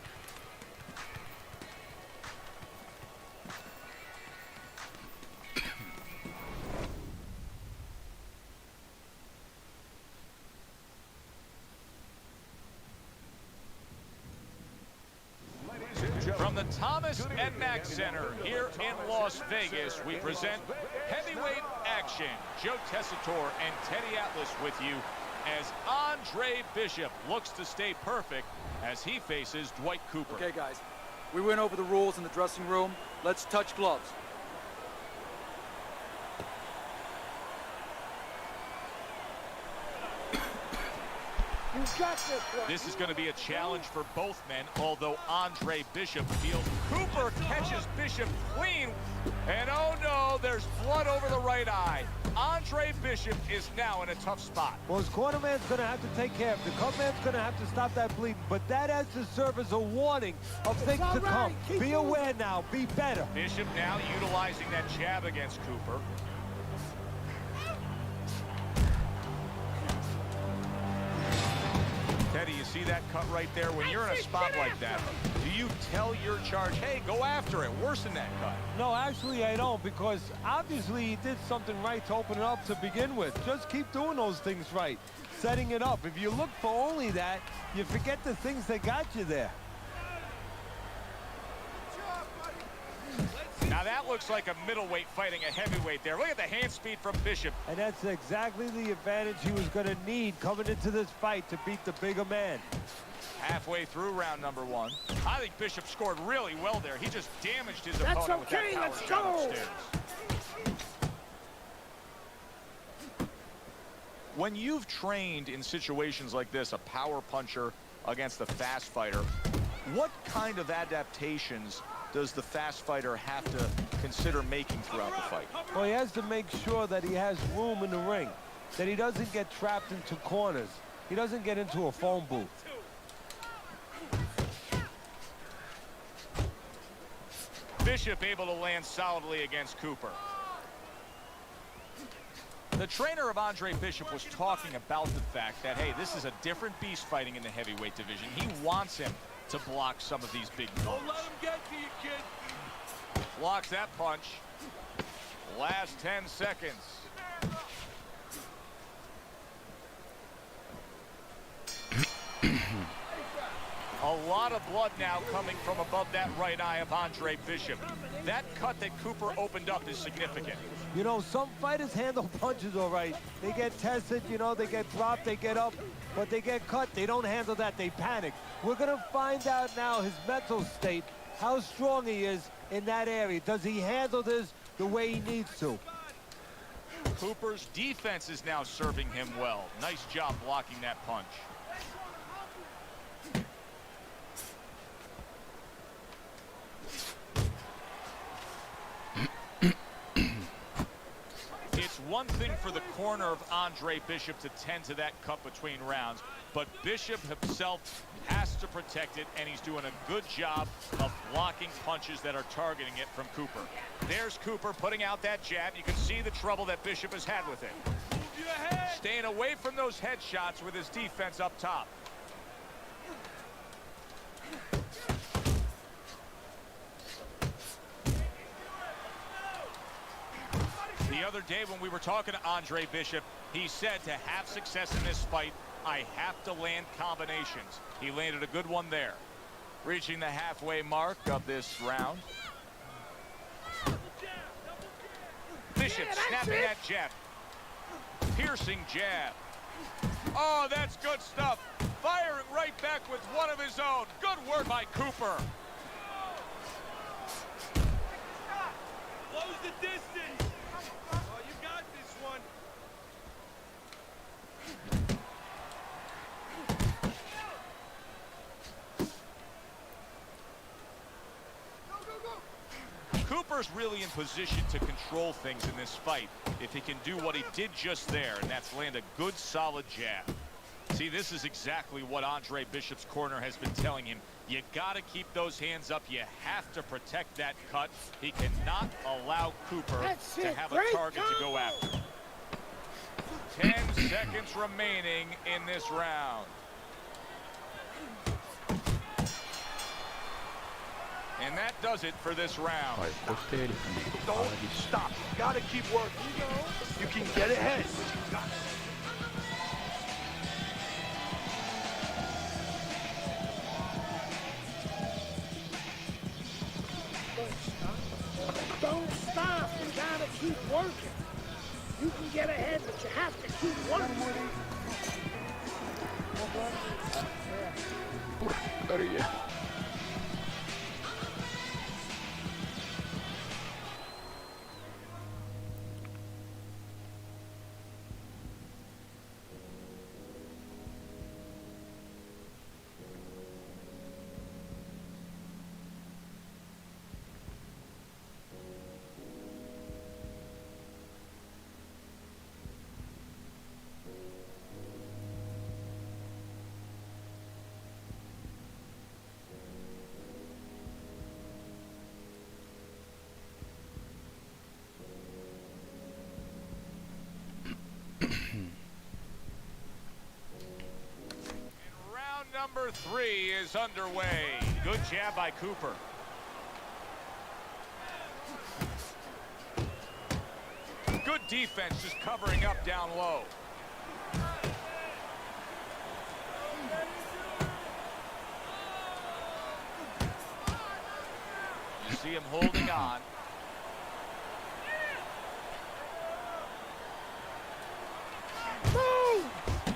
From the Thomas and Mack Center here in Las Vegas, we present heavyweight action. Joe Tessitore and Teddy Atlas with you as Andre Bishop looks to stay perfect as he faces Dwight Cooper. Okay, guys, We went over the rules in the dressing room. Let's touch gloves. You got this one. This is going to be a challenge for both men, although Andre Bishop feels Cooper catches Bishop clean. And oh no, there's blood over the right eye. Andre Bishop is now in a tough spot. Well, his cornerman's going to have to take care of it. The cutman's going to have to stop that bleeding. But that has to serve as a warning of things to come. Be aware now. Be better. Bishop now utilizing that jab against Cooper. Teddy, you see that cut right there? When you're in a spot like that, do you tell your charge, hey, go after it, worsen that cut? No, actually, I don't, because obviously he did something right to open it up to begin with. Just keep doing those things right, setting it up. If you look for only that, you forget the things that got you there. Now that looks like a middleweight fighting a heavyweight there. Look at the hand speed from Bishop. And that's exactly the advantage he was going to need coming into this fight to beat the bigger man. Halfway through round number 1. I think Bishop scored really well there. He just damaged his opponent with that power shot upstairs. When you've trained in situations like this, a power puncher against a fast fighter, what kind of adaptations does the fast fighter have to consider making throughout the fight? Well, he has to make sure that he has room in the ring, that he doesn't get trapped into corners. He doesn't get into a phone booth. Bishop able to land solidly against Cooper. The trainer of Andre Bishop was talking about the fact that, hey, this is a different beast fighting in the heavyweight division. He wants him to block some of these big punches. Don't let him get to you, kid. Blocks that punch. Last 10 seconds. A lot of blood now coming from above that right eye of Andre Bishop. That cut that Cooper opened up is significant. You know, some fighters handle punches all right. They get tested, you know, they get dropped, they get up, but they get cut. They don't handle that. They panic. We're going to find out now his mental state, how strong he is in that area. Does he handle this the way he needs to? Cooper's defense is now serving him well. Nice job blocking that punch. It's one thing for the corner of Andre Bishop to tend to that cut between rounds, but Bishop himself has to protect it, and he's doing a good job of blocking punches that are targeting it from Cooper. There's Cooper putting out that jab. You can see the trouble that Bishop has had with it. Staying away from those headshots with his defense up top. The other day when we were talking to Andre Bishop, he said to have success in this fight, I have to land combinations. He landed a good one there. Reaching the halfway mark of this round. Bishop snapping that jab. Piercing jab. Oh, that's good stuff. Firing right back with one of his own. Good work by Cooper. Close the distance. Oh, you got this one. Cooper's really in position to control things in this fight if he can do what he did just there, and that's land a good solid jab. See, this is exactly what Andre Bishop's corner has been telling him. You got to keep those hands up. You have to protect that cut. He cannot allow Cooper to have a target to go after. 10 seconds remaining in this round. And that does it for this round. Don't stop. You gotta keep working. You can get ahead. Don't stop. You gotta keep working. You can get ahead, but you have to keep working. number 3 is underway. Good jab by Cooper. Good defense, just covering up down low. You see him holding on.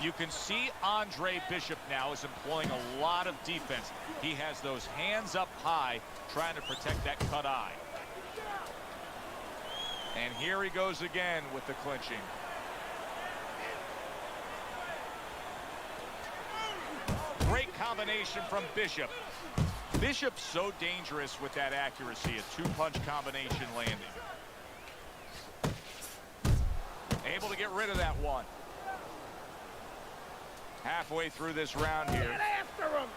You can see Andre Bishop now is employing a lot of defense. He has those hands up high, trying to protect that cut eye. And here he goes again with the clinching. Great combination from Bishop. Bishop's so dangerous with that accuracy, a 2-punch combination landing. Able to get rid of that one. Halfway through this round here. Get after him!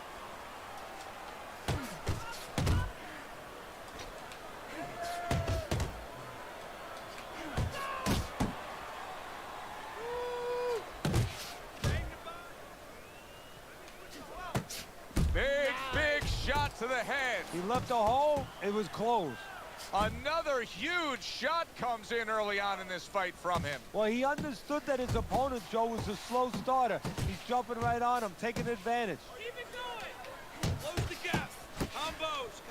Big shot to the head. He left a hole, it was closed. Another huge shot comes in early on in this fight from him. Well, he understood that his opponent, Joe, was a slow starter. He's jumping right on him, taking advantage. Keep it going. Close the gap. Combos.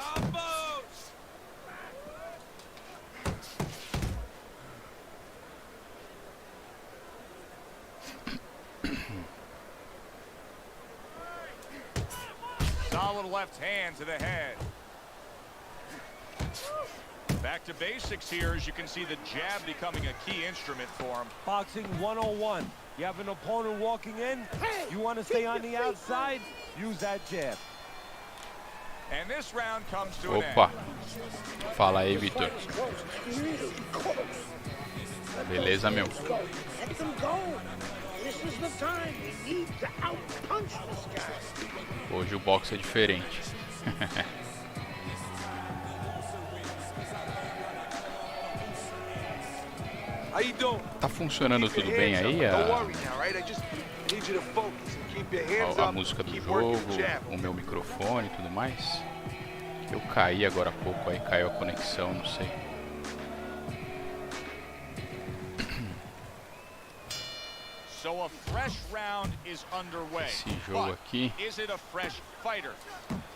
Solid left hand to the head. Back to basics here, as you can see the jab becoming a key instrument for him. Boxing 101. You have an opponent walking in, you want to stay on the outside, use that jab. And this round comes to an Opa. end. Fala aí, Vitor. Beleza, meu? Let them go. This is the time. We need to outpunch this guy. Hoje o boxe é diferente. Tá funcionando tudo bem aí a música do jogo, o meu microfone e tudo mais? Eu caí agora há pouco, aí caiu a conexão, não sei. So a fresh round is underway. Esse jogo aqui Is it a fresh fighter?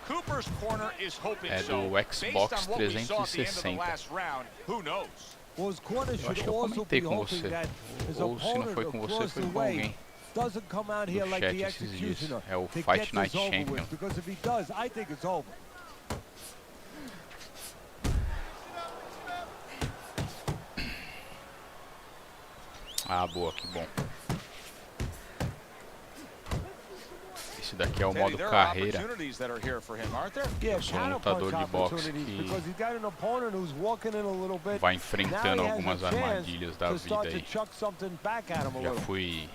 Cooper's corner is hoping é so. do Based Xbox on what we saw at the end of the 360. last round, who knows? Well, his corner Eu acho should que eu also comentei be com hoping você. that his Ou se não opponent foi com você, across foi the com way alguém doesn't come out here do like chat the esses dias. executioner É o to Fight get Night this over Champion. with, because if he does, I think it's over. Ah, boa, que bom. Esse daqui é o modo carreira. Eu sou um lutador de boxe que vai enfrentando algumas armadilhas da vida aí. Já fui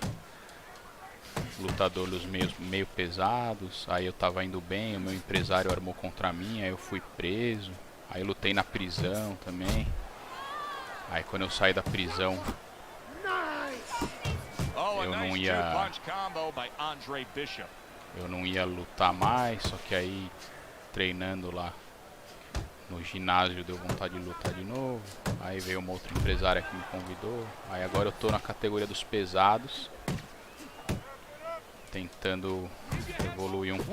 lutador dos meio pesados, aí eu tava indo bem, o meu empresário armou contra mim, aí eu fui preso, aí eu lutei na prisão também. Aí quando eu saí da prisão, eu não ia lutar mais, só que aí treinando lá no ginásio deu vontade de lutar de novo. Aí veio uma outra empresária que me convidou. Aí agora eu tô na categoria dos pesados, tentando evoluir um pouco.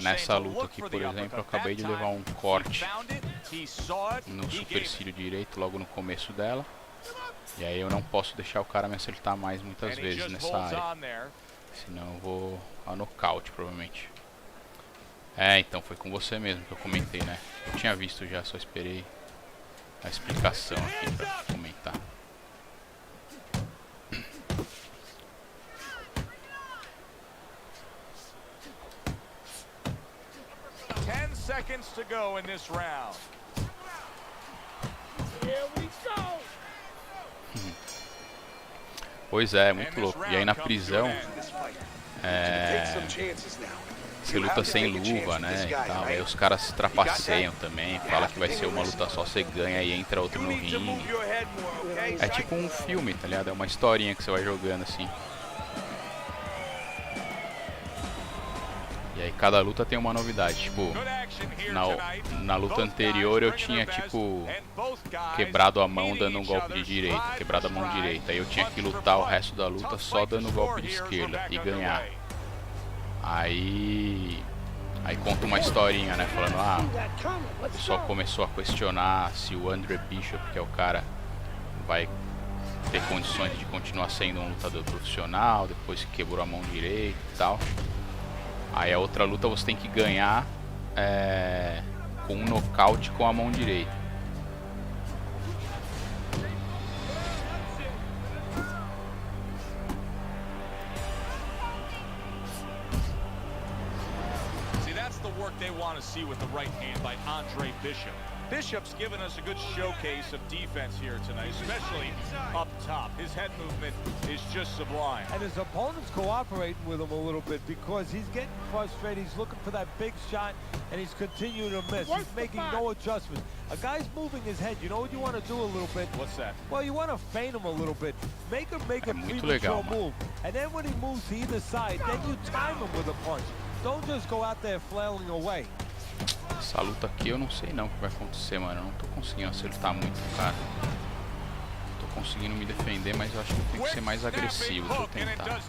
Nessa luta aqui, por exemplo, eu acabei de levar um corte no supercílio direito logo no começo dela. E aí eu não posso deixar o cara me acertar mais muitas vezes nessa área, senão eu vou a nocaute provavelmente. É, então foi com você mesmo que eu comentei, né? Eu tinha visto já, só esperei a explicação aqui pra comentar. Seconds to go in this round. Here we go. Pois é, muito louco. E aí na prisão, você luta sem luva, né, e tal. Aí os caras se trapaceiam também, fala que vai ser uma luta só, você ganha e entra outro no ringue. É tipo um filme, tá ligado? É uma historinha que você vai jogando assim. E aí cada luta tem uma novidade, tipo, na luta anterior eu tinha, tipo, quebrado a mão dando um golpe de direita, quebrado a mão direita. Aí eu tinha que lutar o resto da luta só dando golpe de esquerda e ganhar. Aí conta uma historinha, né, falando, o pessoal começou a questionar se o Andre Bishop, que é o cara, vai ter condições de continuar sendo um lutador profissional depois que quebrou a mão direita e tal. Aí a outra luta você tem que ganhar com um nocaute com a mão direita. See, that's the work they want to see with the right hand by Andre Bishop. Bishop's given us a good showcase of defense here tonight, especially up top. His head movement is just sublime. And his opponent's cooperating with him a little bit because he's getting frustrated. He's looking for that big shot, and he's continuing to miss. He's making no adjustments. A guy's moving his head. You know what you want to do a little bit? What's that? Well, you want to feint him a little bit. Make him make a premature move. And then when he moves to either side, then you time him with a punch. Don't just go out there flailing away. Essa luta aqui eu não sei não o que vai acontecer, mano. Eu não tô conseguindo acertar muito, cara. Tô conseguindo me defender, mas eu acho que eu tenho que ser mais agressivo. Deixa eu tentar.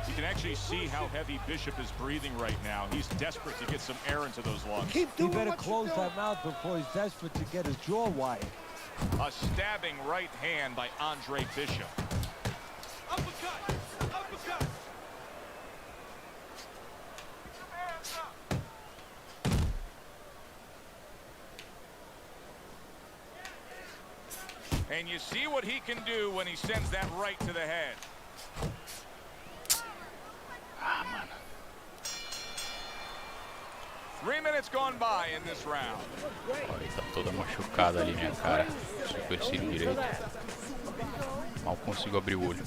You can actually see how heavy Bishop is breathing right now. He's desperate to get some air into those lungs. He better close that mouth before he's desperate to get his jaw wired. A stabbing right hand by Andre Bishop. Uppercut! Uppercut! And you see what he can do when he sends that right to the head. Mano. 3 minutes gone by in this round. Olha, tá toda machucada ali minha cara. Supercílio direito. Mal consigo abrir o olho.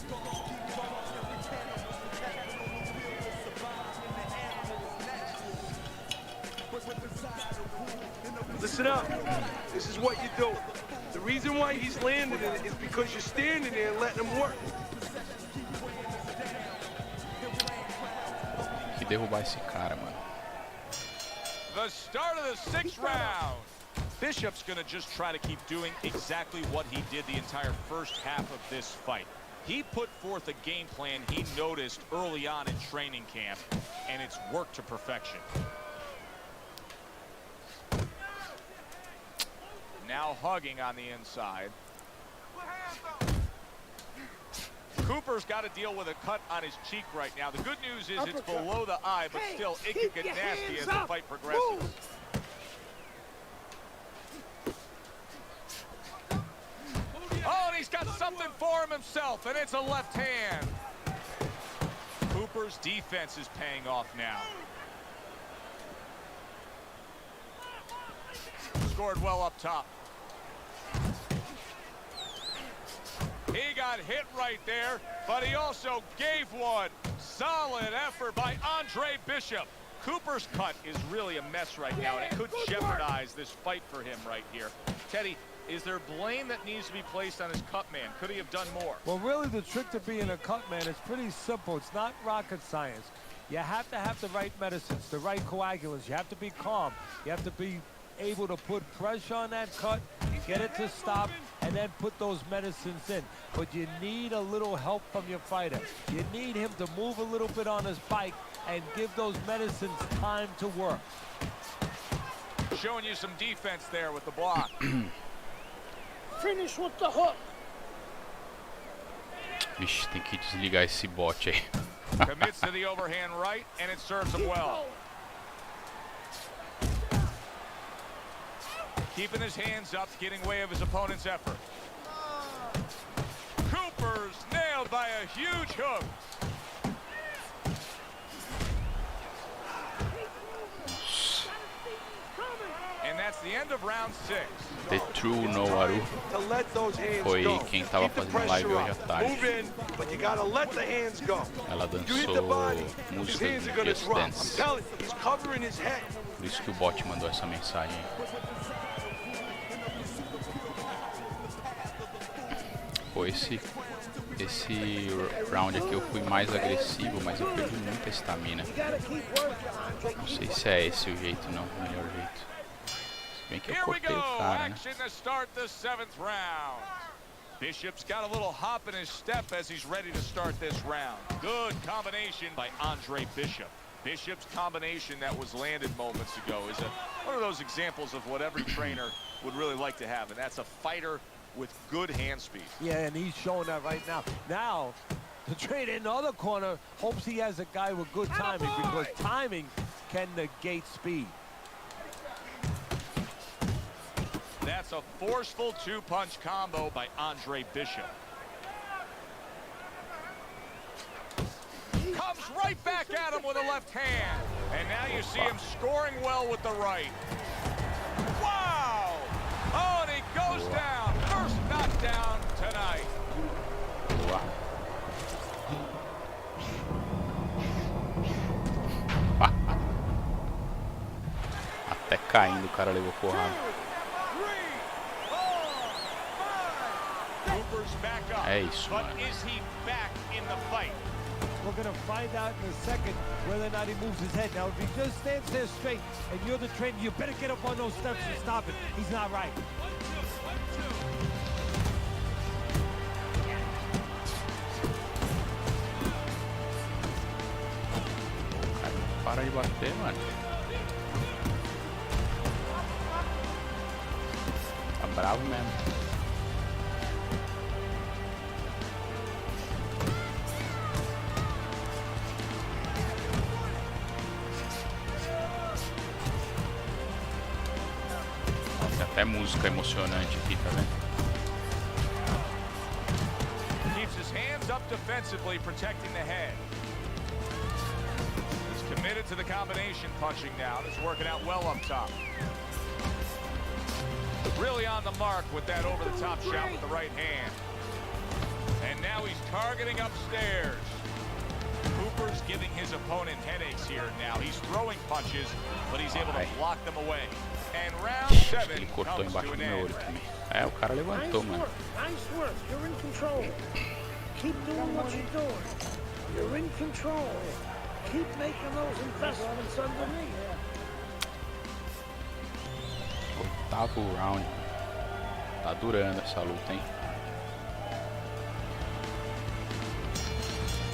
Listen up. This is what you do. The reason why he's landing it is because you're standing there and letting him work. Tem que derrubar esse cara, mano. The start of the 6th round. Bishop's gonna just try to keep doing exactly what he did the entire first half of this fight. He put forth a game plan he noticed early on in training camp, and it's worked to perfection. Now hugging on the inside. Cooper's got to deal with a cut on his cheek right now. The good news is it's below the eye, but still, it could get nasty as the fight progresses. Oh, and he's got something for him himself, and it's a left hand. Cooper's defense is paying off now. Scored well up top. He got hit right there, but he also gave one. Solid effort by Andre Bishop. Cooper's cut is really a mess right now, and it could jeopardize this fight for him right here. Teddy, is there blame that needs to be placed on his cut man? Could he have done more? Well, really, the trick to being a cut man is pretty simple. It's not rocket science. You have to have the right medicines, the right coagulants. You have to be calm. You have to be able to put pressure on that cut, get it to stop, and then put those medicines in. But you need a little help from your fighter. You need him to move a little bit on his bike and give those medicines time to work. Showing you some defense there with the block. Finish with the hook. Vixe, tem que desligar esse bot aí. Commits to the overhand right, and it serves him well. Keeping his hands up, getting way of his opponent's effort. Cooper's nailed by a huge hook. And that's the end of round 6. The True Noaru foi quem tava fazendo live hoje à tarde. Ela dançou músicas de Just Dance. Por isso que o bot mandou essa mensagem. Pô, esse Esse round aqui eu fui mais agressivo, mas eu perdi muita estamina. Não sei se é esse o jeito, não, o melhor jeito. Se bem que eu cortei o cara, né? Bishop's got a little hop in his step as he's ready to start this round. Good combination by Andre Bishop. Bishop's combination that was landed moments ago is one of those examples of what every trainer would really like to have, and that's a fighter with good hand speed. Yeah, and he's showing that right now. Now, the trainer in the other corner hopes he has a guy with good timing, because timing can negate speed. That's a forceful two-punch combo by Andre Bishop. Comes right back at him with a left hand. And now you see him scoring well with the right. Wow! Oh, and he goes down. First knockdown tonight. Até caindo o cara levou porrada. É isso, mano. We're going to find out in a second whether or not he moves his head. Now, if he just stands there straight and you're the trainer, you better get up on those steps and stop it. He's not right. Para de bater, mano. Tá bravo mesmo. Até música emocionante aqui, tá vendo? Keeps his hands up defensively, protecting the head. He's committed to the combination punching now. It's working out well up top. Really on the mark with that over-the-top shot with the right hand. And now he's targeting upstairs. Cooper's giving his opponent headaches here now. He's throwing punches, but he's able to block them away. And round 7 ele cortou embaixo do meu olho também. É, o cara levantou, mano. Nice work. You're in control. Keep doing what you're doing. You're in control. Keep making those investments underneath. Oitavo round. Tá durando essa luta, hein?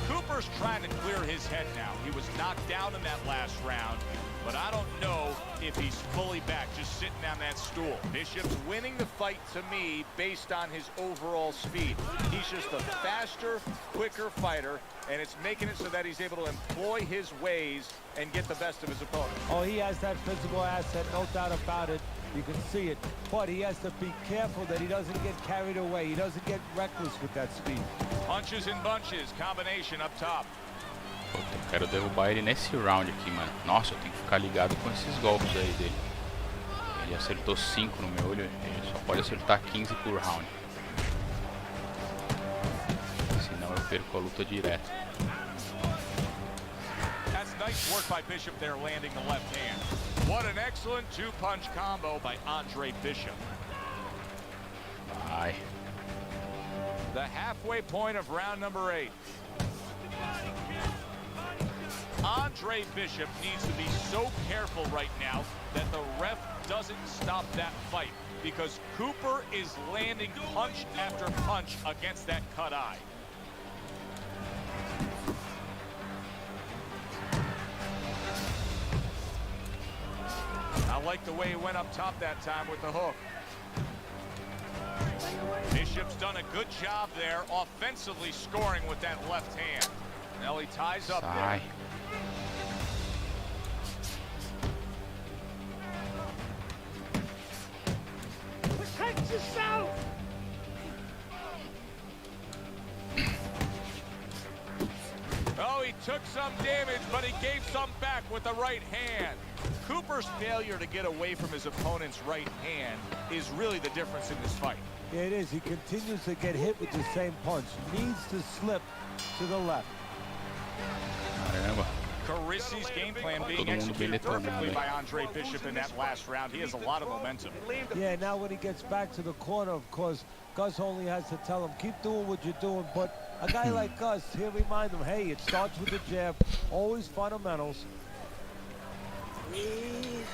Cooper's trying to clear his head now. He was knocked down in that last round, but I don't know if he's fully back, just sitting on that stool. Bishop's winning the fight to me based on his overall speed. He's just a faster, quicker fighter, and it's making it so that he's able to employ his ways and get the best of his opponent. Oh, he has that physical asset, no doubt about it. You can see it, but he has to be careful that he doesn't get carried away. He doesn't get reckless with that speed. Punches and bunches, combination up top. Eu quero derrubar ele nesse round aqui, mano. Nossa, eu tenho que ficar ligado com esses golpes aí dele. Ele acertou 5 no meu olho, ele só pode acertar 15 por round. Senão eu perco a luta direto. That's nice work by Bishop there, landing the left hand. What an excellent two-punch combo by Andre Bishop. Ai. The halfway point of round number 8. Andre Bishop needs to be so careful right now that the ref doesn't stop that fight, because Cooper is landing punch after punch against that cut eye. I like the way he went up top that time with the hook. Bishop's done a good job there, offensively scoring with that left hand. Now he ties up there. Protect yourself! Oh, he took some damage, but he gave some back with the right hand. Cooper's failure to get away from his opponent's right hand is really the difference in this fight. Yeah, it is. He continues to get hit with the same punch. Needs to slip to the left. Caramba. Carisi's game plan being Todo mundo bem executed detonado perfectly aí. by Andre Bishop in that last round. He has a lot of momentum. Yeah, now when he gets back to the corner, of course, Gus only has to tell him, keep doing what you're doing. But a guy like Gus, he'll remind him, hey, it starts with the jab, always fundamentals. Breathe.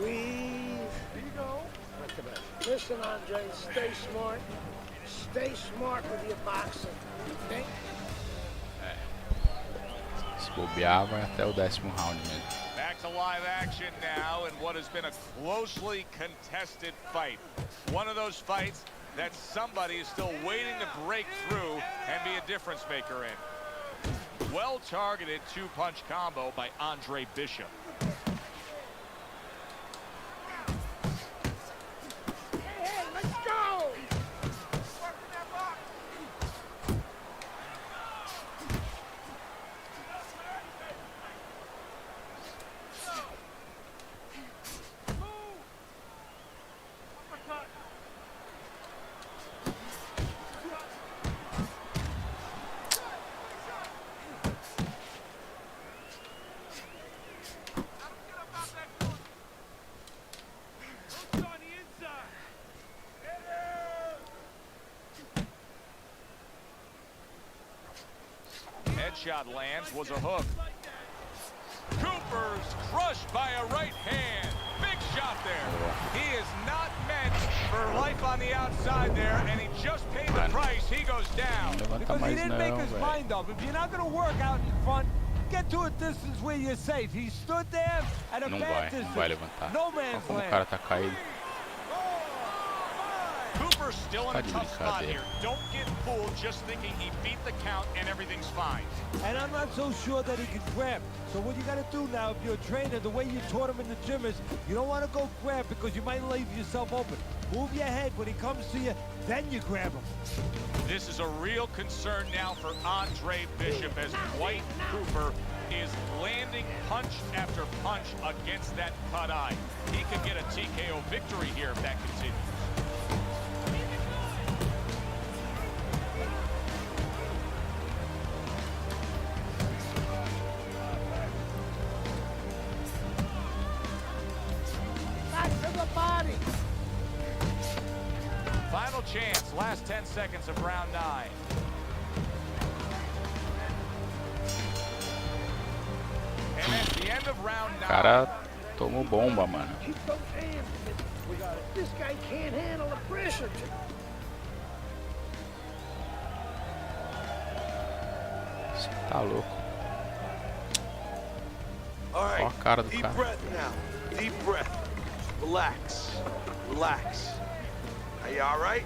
There you go. Listen, Andre, stay smart. Stay smart with your boxing. Okay? Se bobear, vai até o 10º round mesmo. Back to live action now in what has been a closely contested fight. One of those fights that somebody is still waiting to break through and be a difference maker in. Well targeted two-punch combo by Andre Bishop. Hey, let's go! Headshot lands, was a hook. Cooper's crushed by a right hand. Big shot there. He is not meant for life on the outside there, and he just paid the price. He goes down. Because he didn't make his mind up. If you're not going to work out in front, get to a distance where you're safe. He stood there at a bad distance. Não vai levantar. No man's Como o land. cara tá caído. Cooper's still in a tough spot here. Don't get fooled just thinking he beat the count and everything's fine. And I'm not so sure that he can grab. So what you got to do now, if you're a trainer, the way you taught him in the gym is you don't want to go grab because you might leave yourself open. Move your head when he comes to you, then you grab him. This is a real concern now for Andre Bishop as White Cooper is landing punch after punch against that cut eye. He could get a TKO victory here if that continues. Back to the body. Final chance, last 10 seconds of round 9. And at the end of round 9. O cara tomou bomba, mano. Keep those hands. This guy can't handle the pressure. Você tá louco. All Olha right, a cara do deep cara. breath now. Deep breath. Relax. Relax. Are you all right?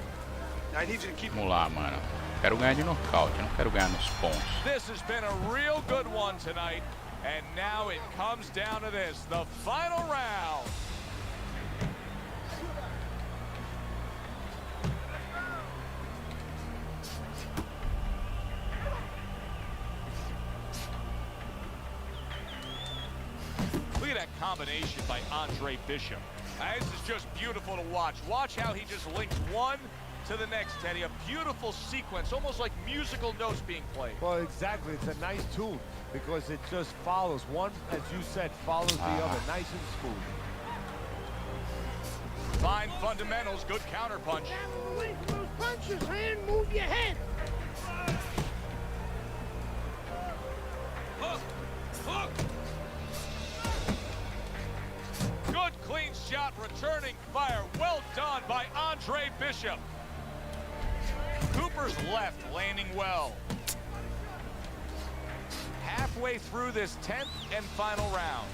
Now I need you to keep... Vamos lá, mano. Quero ganhar de nocaute, não quero ganhar nos pontos. This has been a real good one tonight. And now it comes down to this, the final round. Look at that combination by Andre Bishop. This is just beautiful to watch. Watch how he just links one to the next, Teddy. A beautiful sequence, almost like musical notes being played. Well, exactly. It's a nice tune because it just follows. One, as you said, follows the other. Nice and smooth. Fine fundamentals, good counterpunch. Down away from those punches, man. Move your head. Hook! Hook! Good clean shot, returning fire. Well done by Andre Bishop. Cooper's left, landing well. Halfway through this 10th and final round.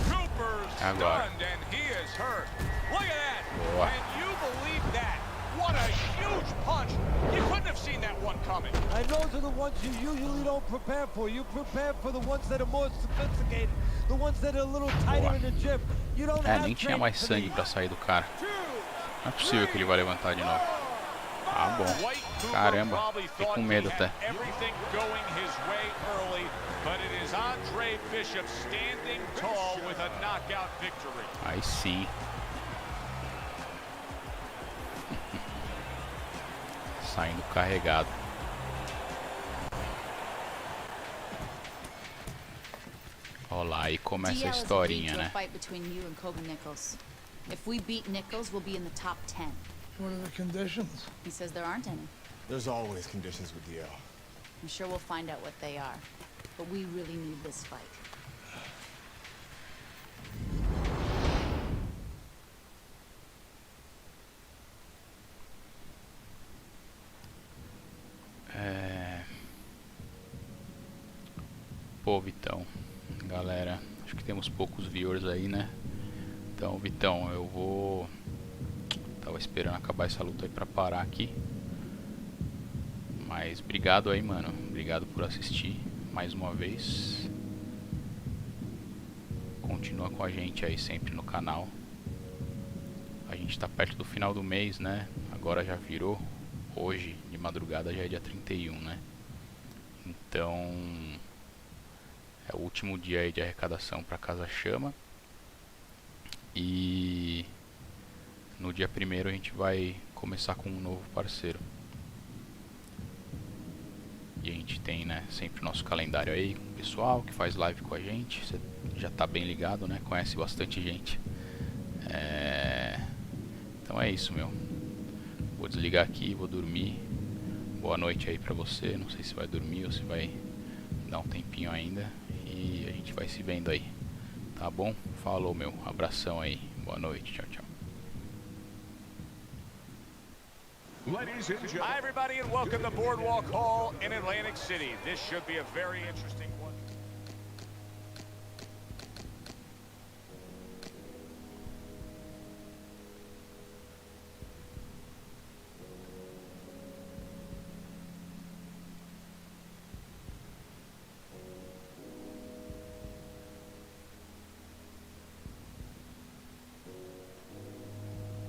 Cooper's Agora. stunned and he is hurt. Look at that. Boa. Can you believe that? What a huge punch. You couldn't have seen that one coming. And those are the ones you usually don't prepare for. You prepare for the ones that are more sophisticated, the ones that are a little tighter in the gym. You don't have Nem tinha mais sangue pra sair do cara. Não é possível que ele vai levantar de novo. Ah, bom. Caramba, fiquei com medo até. Everything going his way early, but it is Andre Bishop standing tall with a knockout victory. Aí sim. saindo carregado. Olha lá, aí começa a historinha, né? If we beat Nichols, we'll be in the top 10. What are the conditions? He says there aren't any. There's always conditions with DL. I'm sure we'll find out what they are. But we really need this fight. Pô, Vitão, galera, acho que temos poucos viewers aí, né? Então, Vitão, eu vou... Tava esperando acabar essa luta aí pra parar aqui. Mas obrigado aí, mano. Obrigado por assistir mais uma vez. Continua com a gente aí sempre no canal. A gente tá perto do final do mês, né? Agora já virou. Hoje, de madrugada, já é dia 31, né? Então... é o último dia aí de arrecadação pra casachama. E... no dia 1º a gente vai começar com um novo parceiro. E a gente tem, né, sempre o nosso calendário aí com o pessoal que faz live com a gente. Você já tá bem ligado, né? Conhece bastante gente. Então é isso, meu. Vou desligar aqui, vou dormir. Boa noite aí pra você. Não sei se vai dormir ou se vai dar um tempinho ainda. E a gente vai se vendo aí. Tá bom? Falou, meu. Abração aí. Boa noite. Tchau, tchau. Hi, everybody, and welcome to Boardwalk Hall in Atlantic City. This should be a very interesting one.